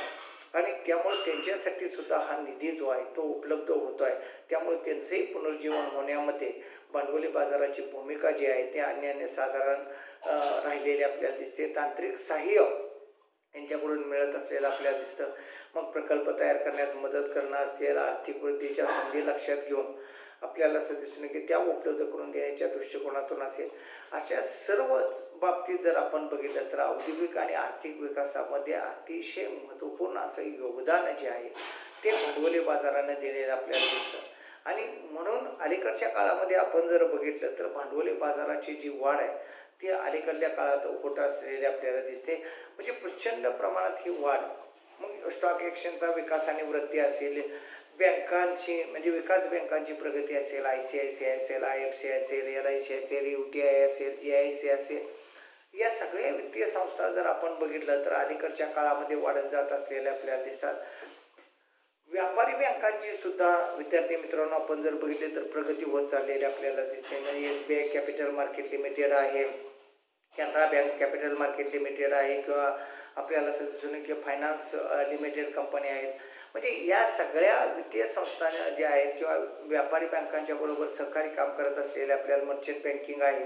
आणि त्यामुळे त्यांच्यासाठी सुद्धा हा निधी जो आहे तो उपलब्ध होतो आहे. त्यामुळे त्यांचंही पुनर्जीवन होण्यामध्ये भांडवली बाजाराची भूमिका जी आहे ती अन्यसाधारण राहिलेली आपल्याला दिसते. तांत्रिक सहाय्य यांच्याकडून मिळत असलेलं आपल्याला दिसतं. मग प्रकल्प तयार करण्यास मदत करणं असतील, आर्थिक वृद्धीच्या संधी लक्षात घेऊन आपल्याला असं दिसून येतं की त्या उपलब्ध करून देण्याच्या दृष्टिकोनातून असेल. अशा सर्व बाबतीत जर आपण बघितलं तर औद्योगिक आणि आर्थिक विकासामध्ये अतिशय महत्त्वपूर्ण असं योगदान जे आहे ते भांडवली बाजारानं दिलेलं आपल्याला दिसतं. आणि म्हणून अलीकडच्या काळामध्ये आपण जर बघितलं तर भांडवली बाजाराची जी वाढ आहे ती अलीकडल्या काळात होत असलेली आपल्याला दिसते. म्हणजे प्रचंड प्रमाणात ही वाढ, मग स्टॉक एक्सचेंजचा विकास आणि वृद्धी असेल, बँकांची म्हणजे विकास बँकांची प्रगती असेल, ICICI असेल, IFC असेल, LIC असेल, UTI असेल, GIC असेल, या सगळ्या वित्तीय संस्था जर आपण बघितलं तर अलीकडच्या काळामध्ये वाढत जात असलेल्या आपल्याला दिसतात. व्यापारी बँकांची सुद्धा विद्यार्थी मित्रांनो आपण जर बघितले तर प्रगती होत चाललेली आपल्याला दिसते. म्हणजे SBI कॅपिटल मार्केट लिमिटेड आहे, Canara bank capital market limited आहे, किंवा आपल्याला असं दिसून की फायनान्स लिमिटेड कंपनी आहेत. म्हणजे या सगळ्या वित्तीय संस्था ज्या आहेत किंवा व्यापारी बँकांच्या बरोबर सहकारी काम करत असलेले आपल्याला मर्चंट बँकिंग आहे,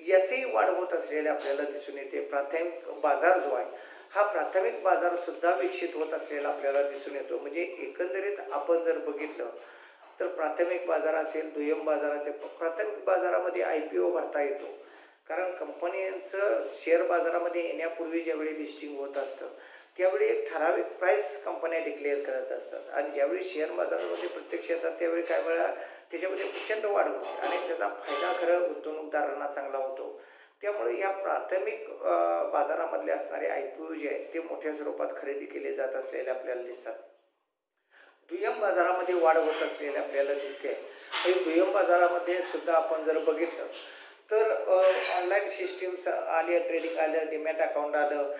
याचीही वाढ होत असलेले आपल्याला दिसून येते. प्राथमिक बाजार जो आहे हा प्राथमिक बाजार सुद्धा विकसित होत असलेला आपल्याला दिसून येतो. म्हणजे एकंदरीत आपण जर बघितलं तर प्राथमिक बाजार असेल, दुय्यम बाजार असेल, प्राथमिक बाजारामध्ये IPO भरता येतो. कारण कंपन्यांचं शेअर बाजारामध्ये येण्यापूर्वी ज्यावेळी लिस्टिंग होत असतं त्यावेळी एक ठराविक प्राईस कंपन्या डिक्लेअर करत असतात आणि ज्यावेळी शेअर बाजारामध्ये प्रत्यक्ष येतात त्यावेळी काय वेळा त्याच्यामध्ये प्रचंड वाढ होते आणि त्याचा फायदा खरं गुंतवणूकदारांना चांगला होतो. त्यामुळे या प्राथमिक बाजारामधले असणारे IPO जे आहेत ते मोठ्या स्वरूपात खरेदी केले जात असलेले आपल्याला दिसतात. दुय्यम बाजारामध्ये वाढ होत असलेली आपल्याला दिसते. आणि दुय्यम बाजारामध्ये सुद्धा आपण जर बघितलं तर ऑनलाईन सिस्टीम्स आले, ट्रेडिंग आलं, डीमॅट अकाउंट आलं,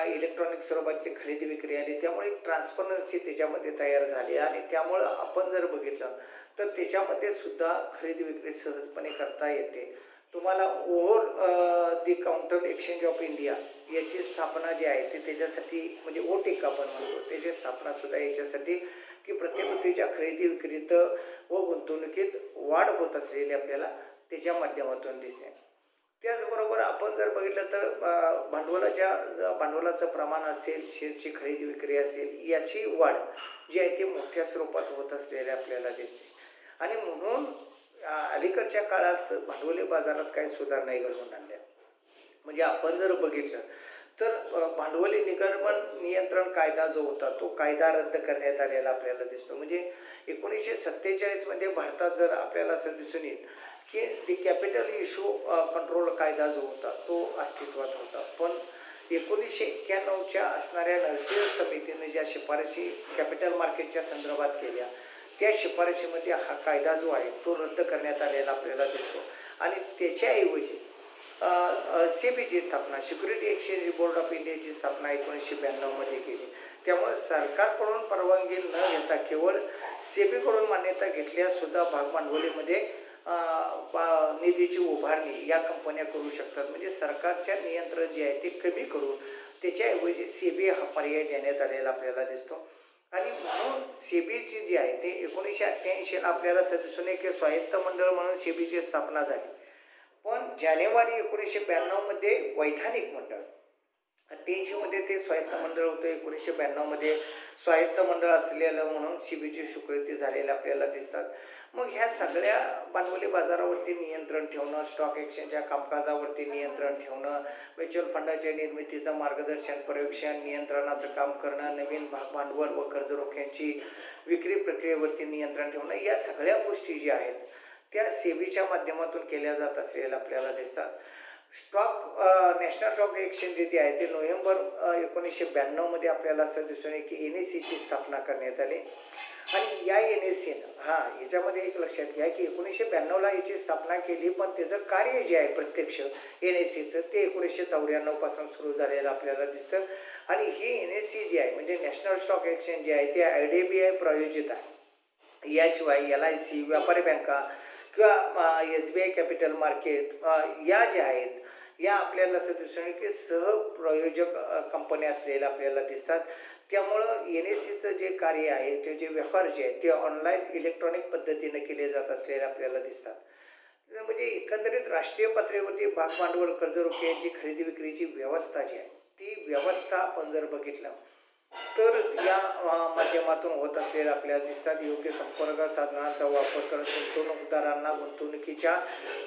इलेक्ट्रॉनिक स्वरूपातली खरेदी विक्री आली, त्यामुळे एक ट्रान्सपरन्सी त्याच्यामध्ये तयार झाली आणि त्यामुळं आपण जर बघितलं तर त्याच्यामध्ये सुद्धा खरेदी विक्री सहजपणे करता येते. तुम्हाला over counter exchange of India याची स्थापना जी आहे ती त्याच्यासाठी म्हणजे OTEC आपण म्हणतो त्याची स्थापना सुद्धा याच्यासाठी की प्रत्येक गोष्टीच्या खरेदी विक्रीत व गुंतवणुकीत वाढ होत असलेली आपल्याला त्याच्या माध्यमातून दिसते. त्याचबरोबर आपण जर बघितलं तर भांडवलाचं प्रमाण असेल, शेअरची खरेदी विक्री असेल, याची वाढ जी आहे ती मोठ्या स्वरूपात होत असलेली आपल्याला दिसते. आणि म्हणून अलीकडच्या काळात भांडवली बाजारात काही सुधारणा घडवून आणल्या. म्हणजे आपण जर बघितलं तर भांडवली निर्गमन नियंत्रण कायदा जो होता तो कायदा रद्द करण्यात आलेला आपल्याला दिसतो. म्हणजे 1947 मध्ये भारतात जर आपल्याला असं दिसून येईल की दी कॅपिटल इश्यू कंट्रोल कायदा जो होता तो अस्तित्वात होता. पण 1991च्या असणाऱ्या नरसिंह समितीने ज्या शिफारशी कॅपिटल मार्केटच्या संदर्भात केल्या त्या शिफारशीमध्ये हा कायदा जो आहे तो रद्द करण्यात आलेला आपल्याला दिसतो. आणि त्याच्याऐवजी SEBIची स्थापना, सिक्युरिटी एक्सचेंज बोर्ड ऑफ इंडियाची स्थापना 1992 मध्ये केली. त्यामुळे सरकारकडून परवानगी न घेता केवळ SEBIकडून मान्यता घेतल्यास सुद्धा भाग भांडवलीमध्ये निधीची उभारणी या कंपन्या करू शकतात. म्हणजे सरकारच्या नियंत्रण जे आहे ते कमी करून त्याच्याऐवजी SEBI हा पर्याय देण्यात आलेला आपल्याला दिसतो. आणि म्हणून SEBIची जी आहे ते 1988 आपल्याला दिसून येते की स्वायत्त मंडळ म्हणून SEBIची स्थापना झाली. पण जानेवारी 1992 मध्ये वैधानिक मंडळ, 88 मध्ये ते स्वायत्त मंडळ होतं, 1992 मध्ये स्वायत्त मंडळ असलेलं म्हणून SEBIची स्वीकृती झालेली आपल्याला दिसतात. मग ह्या सगळ्या भांडवली बाजारावरती नियंत्रण ठेवणं, स्टॉक एक्सचेंजच्या कामकाजावरती नियंत्रण ठेवणं, म्युच्युअल फंडाच्या निर्मितीचं मार्गदर्शन, परीक्षण, नियंत्रणाचं काम करणं, नवीन भांडवल व कर्ज रोख्यांची विक्री प्रक्रियेवरती नियंत्रण ठेवणं, या सगळ्या गोष्टी ज्या आहेत त्या SEBIच्या माध्यमातून केल्या जात असलेल्या आपल्याला दिसतात. नॅशनल स्टॉक एक्सचेंज जे आहे ते नोव्हेंबर 1992 मध्ये आपल्याला असं दिसून येईल की NSEची स्थापना करण्यात आली. आणि या NSEनं याच्यामध्ये एक लक्षात घ्या की 1992ला याची स्थापना केली, पण त्याचं कार्य जे आहे प्रत्यक्ष NSEचं ते 1994 पासून सुरू झालेलं आपल्याला दिसतं. आणि ही NSE जी आहे म्हणजे नॅशनल स्टॉक एक्सचेंज जे आहे ते IDBI प्रायोजित आहे. याशिवाय LIC, व्यापारी बँका किंवा SBI कॅपिटल मार्केट या ज्या आहेत या आपल्याला असं दिसून येईल की सहप्रयोजक कंपन्या असलेल्या आपल्याला दिसतात. त्यामुळं NSEचं जे कार्य आहे ते जे व्यवहार जे आहेत ते ऑनलाईन इलेक्ट्रॉनिक पद्धतीने केले जात असलेले आपल्याला दिसतात. म्हणजे एकंदरीत राष्ट्रीय पातळीवरती भाग भांडवल कर्ज रोख्यांची खरेदी विक्रीची व्यवस्था जी आहे ती व्यवस्था आपण जर बघितलं तर या माध्यमातून होत असलेल्या आपल्याला दिसतात योग्य संपर्क साधनांचा वापर करत गुंतवणूकदारांना गुंतवणुकीच्या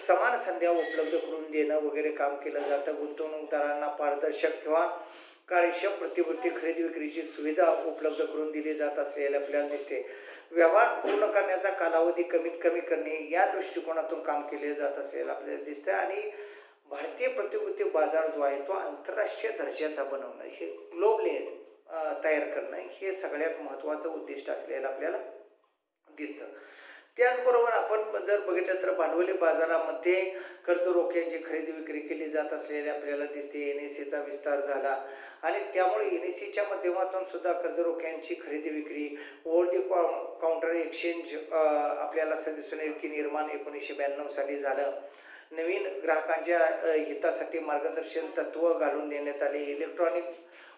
समान संध्या उपलब्ध करून देणं वगैरे काम केलं जातं. गुंतवणूकदारांना पारदर्शक किंवा कार्यक्षम प्रतिभूती खरेदी विक्रीची सुविधा उपलब्ध करून दिली जात असलेल्या आपल्याला दिसते. व्यवहार पूर्ण करण्याचा कालावधी कमीत कमी करणे या दृष्टिकोनातून काम केले जात असलेलं आपल्याला दिसतं आणि भारतीय प्रतिभूती बाजार जो आहे तो आंतरराष्ट्रीय दर्जाचा बनवणं हे ग्लोबली तयार करणं हे सगळ्यात महत्त्वाचं उद्दिष्ट असलेलं आपल्याला दिसतं. त्याचबरोबर आपण जर बघितलं तर भांडवली बाजारामध्ये कर्ज रोख्यांची खरेदी विक्री केली जात असलेली आपल्याला दिसते. NSEचा विस्तार झाला आणि त्यामुळे NSEच्या माध्यमातून सुद्धा कर्ज रोख्यांची खरेदी विक्री ओव्हर दी काउंटर एक्सचेंज आपल्याला असं दिसून येईल की निर्माण 1992 साली झालं. नवीन ग्राहकांच्या हितासाठी मार्गदर्शन तत्त्व घालून देण्यात आले. इलेक्ट्रॉनिक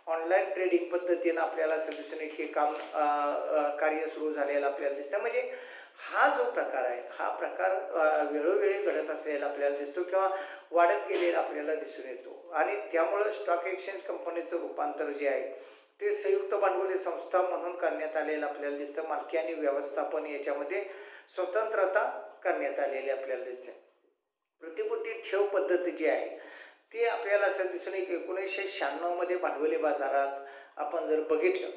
ऑनलाईन ट्रेडिंग पद्धतीनं आपल्याला असं दिसून येईल की कार्य सुरू झालेलं आपल्याला दिसतं. म्हणजे हा जो प्रकार आहे हा प्रकार वेळोवेळी घडत असलेला आपल्याला दिसतो किंवा वाढत गेलेला आपल्याला दिसून येतो आणि त्यामुळं स्टॉक एक्सचेंज कंपनीचं रूपांतर जे आहे ते संयुक्त भांडवली संस्था म्हणून करण्यात आलेलं आपल्याला दिसतं. मालकी आणि व्यवस्थापन याच्यामध्ये स्वतंत्रता करण्यात आलेली आपल्याला दिसते. प्रतिभूती ठेव पद्धती जी आहे ती आपल्याला असं दिसून येईल 1996 भांडवली बाजारात आपण जर बघितलं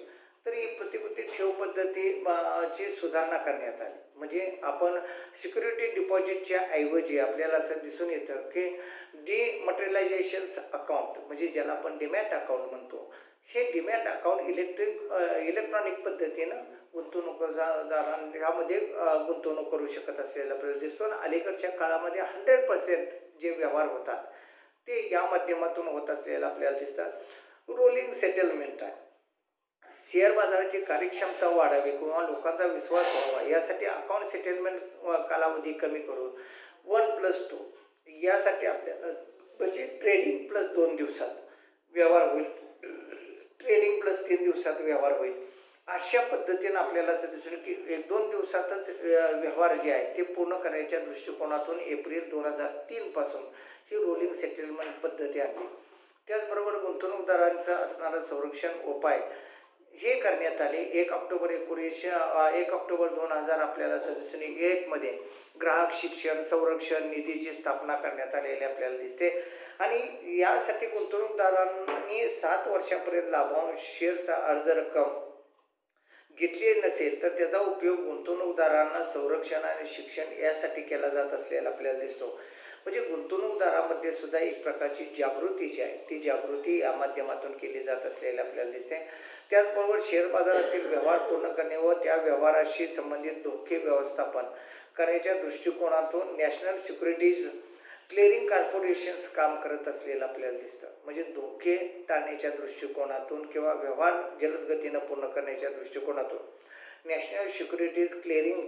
तर ही प्रतिभूती ठेव पद्धतीची सुधारणा करण्यात आली. म्हणजे आपण सिक्युरिटी डिपॉझिटच्या ऐवजी आपल्याला असं दिसून येतं की डिमटेरियलायझेशन अकाउंट म्हणजे ज्याला आपण डीमॅट अकाउंट म्हणतो हे डीमॅट अकाउंट इलेक्ट्रॉनिक पद्धतीनं गुंतवणूकदारांमध्ये गुंतवणूक करू शकत असलेला आपल्याला दिसतो. आणि अलीकडच्या काळामध्ये 100% जे व्यवहार होतात ते या माध्यमातून होत असलेला आपल्याला दिसतात. रोलिंग सेटलमेंट आहे. शेअर बाजाराची कार्यक्षमता वाढावी किंवा लोकांचा विश्वास व्हावा यासाठी अकाउंट सेटलमेंट कालावधी कमी करून 1+2 यासाठी आपल्याला म्हणजे ट्रेडिंग प्लस 2 दिवसात व्यवहार होईल, ट्रेडिंग प्लस 3 दिवसात व्यवहार होईल अशा पद्धतीनं आपल्याला असं दिसून की 1-2 दिवसातच व्यवहार जे आहे ते पूर्ण करायच्या दृष्टिकोनातून एप्रिल 2003 पासून ही रोलिंग सेटलमेंट पद्धती आणली. त्याचबरोबर गुंतवणूकदारांचं असणारं संरक्षण उपाय हे करण्यात आले. 1 ऑक्टोबर 2000 आपल्याला दिसून 1 मध्ये ग्राहक शिक्षण संरक्षण निधीची स्थापना करण्यात आलेली आपल्याला दिसते आणि यासाठी गुंतवणूकदारांनी 7 वर्षापर्यंत लाभांश शेअरचा अर्ज रक्कम घेतली नसेल तर त्याचा उपयोग गुंतवणूकदारांना संरक्षण आणि शिक्षण यासाठी केला जात असलेला आपल्याला दिसतो. म्हणजे गुंतवणूकदारामध्ये सुद्धा एक प्रकारची जागृती जी आहे ती जागृती या माध्यमातून केली जात असलेली आपल्याला दिसते. त्याचबरोबर शेअर बाजारातील व्यवहार पूर्ण करणे व त्या व्यवहाराशी संबंधित धोके व्यवस्थापन करण्याच्या दृष्टिकोनातून नॅशनल सिक्युरिटीज क्लिअरिंग कॉर्पोरेशन्स काम करत असलेलं आपल्याला दिसतं. म्हणजे धोके टाळण्याच्या दृष्टिकोनातून किंवा व्यवहार जलद गतीनं पूर्ण करण्याच्या दृष्टिकोनातून नॅशनल सिक्युरिटीज क्लिअरिंग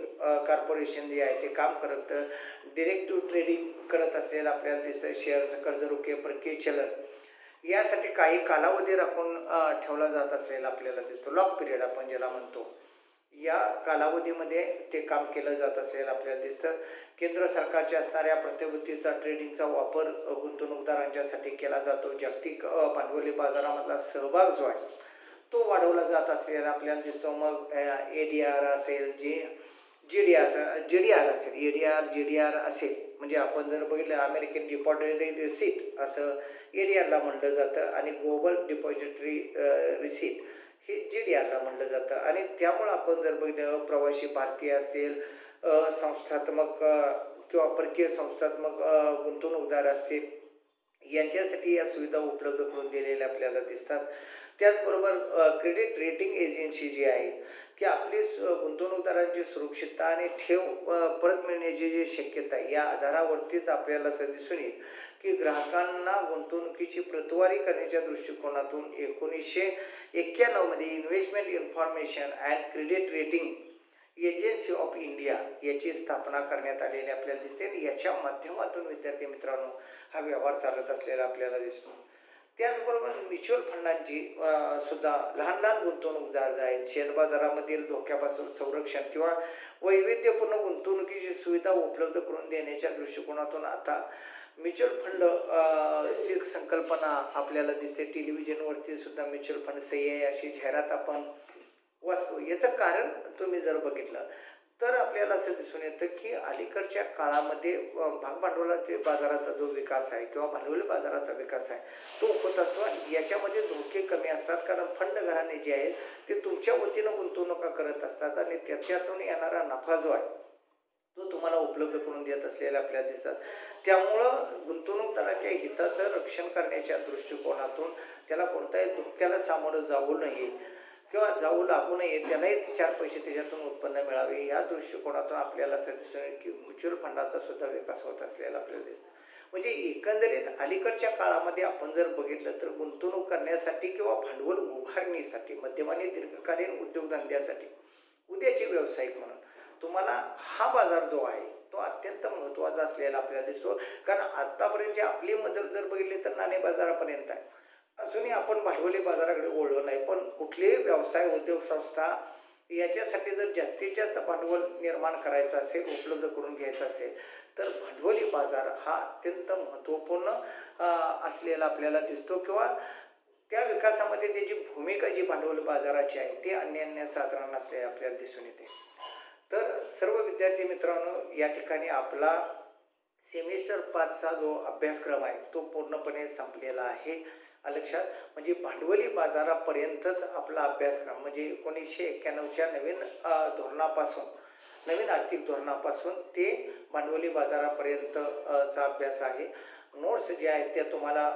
कॉर्पोरेशन जे आहे ते काम करत डिरेक्टिव्ह ट्रेडिंग करत असलेलं आपल्याला दिसतं. शेअर्स कर्ज रोखे परकीय चलन यासाठी काही कालावधी राखून ठेवला जात असलेला आपल्याला दिसतो. लॉक पिरियड आपण ज्याला म्हणतो या कालावधीमध्ये ते काम केलं जात असलेलं आपल्याला दिसतं. केंद्र सरकारच्या असणाऱ्या प्रतिभूतीचा ट्रेडिंगचा वापर गुंतवणूकदारांच्यासाठी केला जातो. जागतिक भांडवली बाजारामधला सहभाग जो आहे तो वाढवला जात असलेला आपल्याला दिसतो. मग ADR असेल GDR असेल ADR असेल म्हणजे आपण जर बघितलं अमेरिकन डिपॉझिटरी रिसीट असं ADRला म्हणलं जातं आणि ग्लोबल डिपॉझिटरी रिसीट हे GDRला म्हणलं जातं. आणि त्यामुळं आपण जर बघितलं प्रवासी भारतीय असतील संस्थात्मक किंवा परकीय संस्थात्मक गुंतवणूकदार असतील यांच्यासाठी या सुविधा उपलब्ध करून दिलेल्या आपल्याला दिसतात. त्याचबरोबर क्रेडिट रेटिंग एजन्सी जी आहे की आपली गुंतवणूकदारांची सुरक्षितता आणि ठेव परत मिळण्याची जी शक्यता आहे या आधारावरतीच आपल्याला असं दिसून येईल की ग्राहकांना गुंतवणुकीची प्रतवारी करण्याच्या दृष्टिकोनातून 1991 मध्ये investment information and credit rating agency of India याची स्थापना करण्यात आलेली आपल्याला दिसते आणि याच्या माध्यमातून विद्यार्थी मित्रांनो हा व्यवहार चालत असलेला आपल्याला दिसतो. त्याचबरोबर म्युच्युअल फंडांची सुद्धा लहान लहान गुंतवणूकदार जे आहेत शेअर बाजारामधील धोक्यापासून संरक्षण किंवा वैविध्यपूर्ण गुंतवणुकीची सुविधा उपलब्ध करून देण्याच्या दृष्टिकोनातून आता म्युच्युअल फंड ची संकल्पना आपल्याला दिसते. टेलिव्हिजनवरती सुद्धा म्युच्युअल फंड सही आहे अशी जाहिरात आपण वाचतो. याचं कारण तुम्ही जर बघितलं तर आपल्याला असं दिसून येतं की अलीकडच्या काळामध्ये भागभांडवलाच्या बाजाराचा जो विकास आहे किंवा भांडवली बाजाराचा विकास आहे तो होत असतो आणि याच्यामध्ये धोके कमी असतात, कारण फंड घराणे जे आहेत ते तुमच्या वतीनं गुंतवणुका करत असतात आणि त्याच्यातून येणारा नफा जो आहे तो तुम्हाला उपलब्ध करून देत असलेले आपल्याला दिसतात. त्यामुळं गुंतवणूकदाराच्या हिताचं रक्षण करण्याच्या दृष्टिकोनातून त्याला कोणत्याही धोक्याला सामोरं जाऊ नये किंवा जाऊ लागू नये, त्यालाही 4 पैसे त्याच्यातून उत्पन्न मिळावे या दृष्टिकोनातून आपल्याला असं दिसून येईल की म्युच्युअल फंडाचा सुद्धा विकास होत असलेला आपल्याला दिसतं. म्हणजे एकंदरीत अलीकडच्या काळामध्ये आपण जर बघितलं तर गुंतवणूक करण्यासाठी किंवा भांडवल उभारणीसाठी मध्यम आणि दीर्घकालीन उद्योगधंद्यासाठी उद्याचे व्यावसायिक म्हणून तुम्हाला हा बाजार जो आहे तो अत्यंत महत्त्वाचा असलेला आपल्याला दिसतो. कारण आत्तापर्यंतची आपली मजल जर बघितली तर नाणे बाजारापर्यंत आहे. अजूनही आपण भांडवली बाजाराकडे वळलो नाही, पण कुठलेही व्यवसाय उद्योग संस्था याच्यासाठी जर जास्तीत जास्त भांडवल निर्माण करायचं असेल उपलब्ध करून घ्यायचं असेल तर भांडवली बाजार हा अत्यंत महत्त्वपूर्ण असलेला आपल्याला दिसतो किंवा त्या विकासामध्ये त्याची भूमिका जी भांडवली बाजाराची आहे ती अनन्यसाधारण असलेली आपल्याला दिसून येते. तर सर्व विद्यार्थी मित्रांनो या ठिकाणी आपला सेमिस्टर 5चा जो अभ्यासक्रम आहे तो पूर्णपणे संपलेला आहे. लक्षात म्हणजे भांडवली बाजारापर्यंतच आपला अभ्यासक्रम म्हणजे 1991च्या नवीन आर्थिक धोरणापासून ते भांडवली बाजारापर्यंतचा अभ्यास आहे. नोट्स जे आहेत त्या तुम्हाला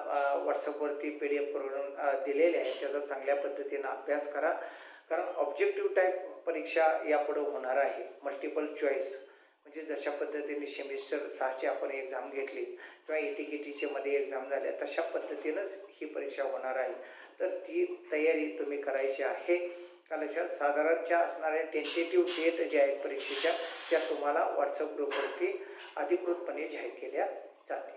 व्हॉट्सअपवरती PDF करून दिलेले आहेत. त्याचा चांगल्या पद्धतीनं अभ्यास करा, कारण ऑब्जेक्टिव्ह टाईप परीक्षा यापुढे होणार आहे. मल्टिपल चॉईस म्हणजे जशा पद्धतीने सेमिस्टर 6ची आपण एक्झाम घेतली किंवा ETKTचे मध्ये एक्झाम झाल्या तशा पद्धतीनंच ही परीक्षा होणार आहे. तर ती तयारी तुम्ही करायची आहे का लक्षात. साधारणच्या असणाऱ्या टेंटेटिव्ह डेट ज्या आहेत परीक्षेच्या त्या तुम्हाला व्हॉट्सअप ग्रुपवरती अधिकृतपणे जाहीर केल्या जातील.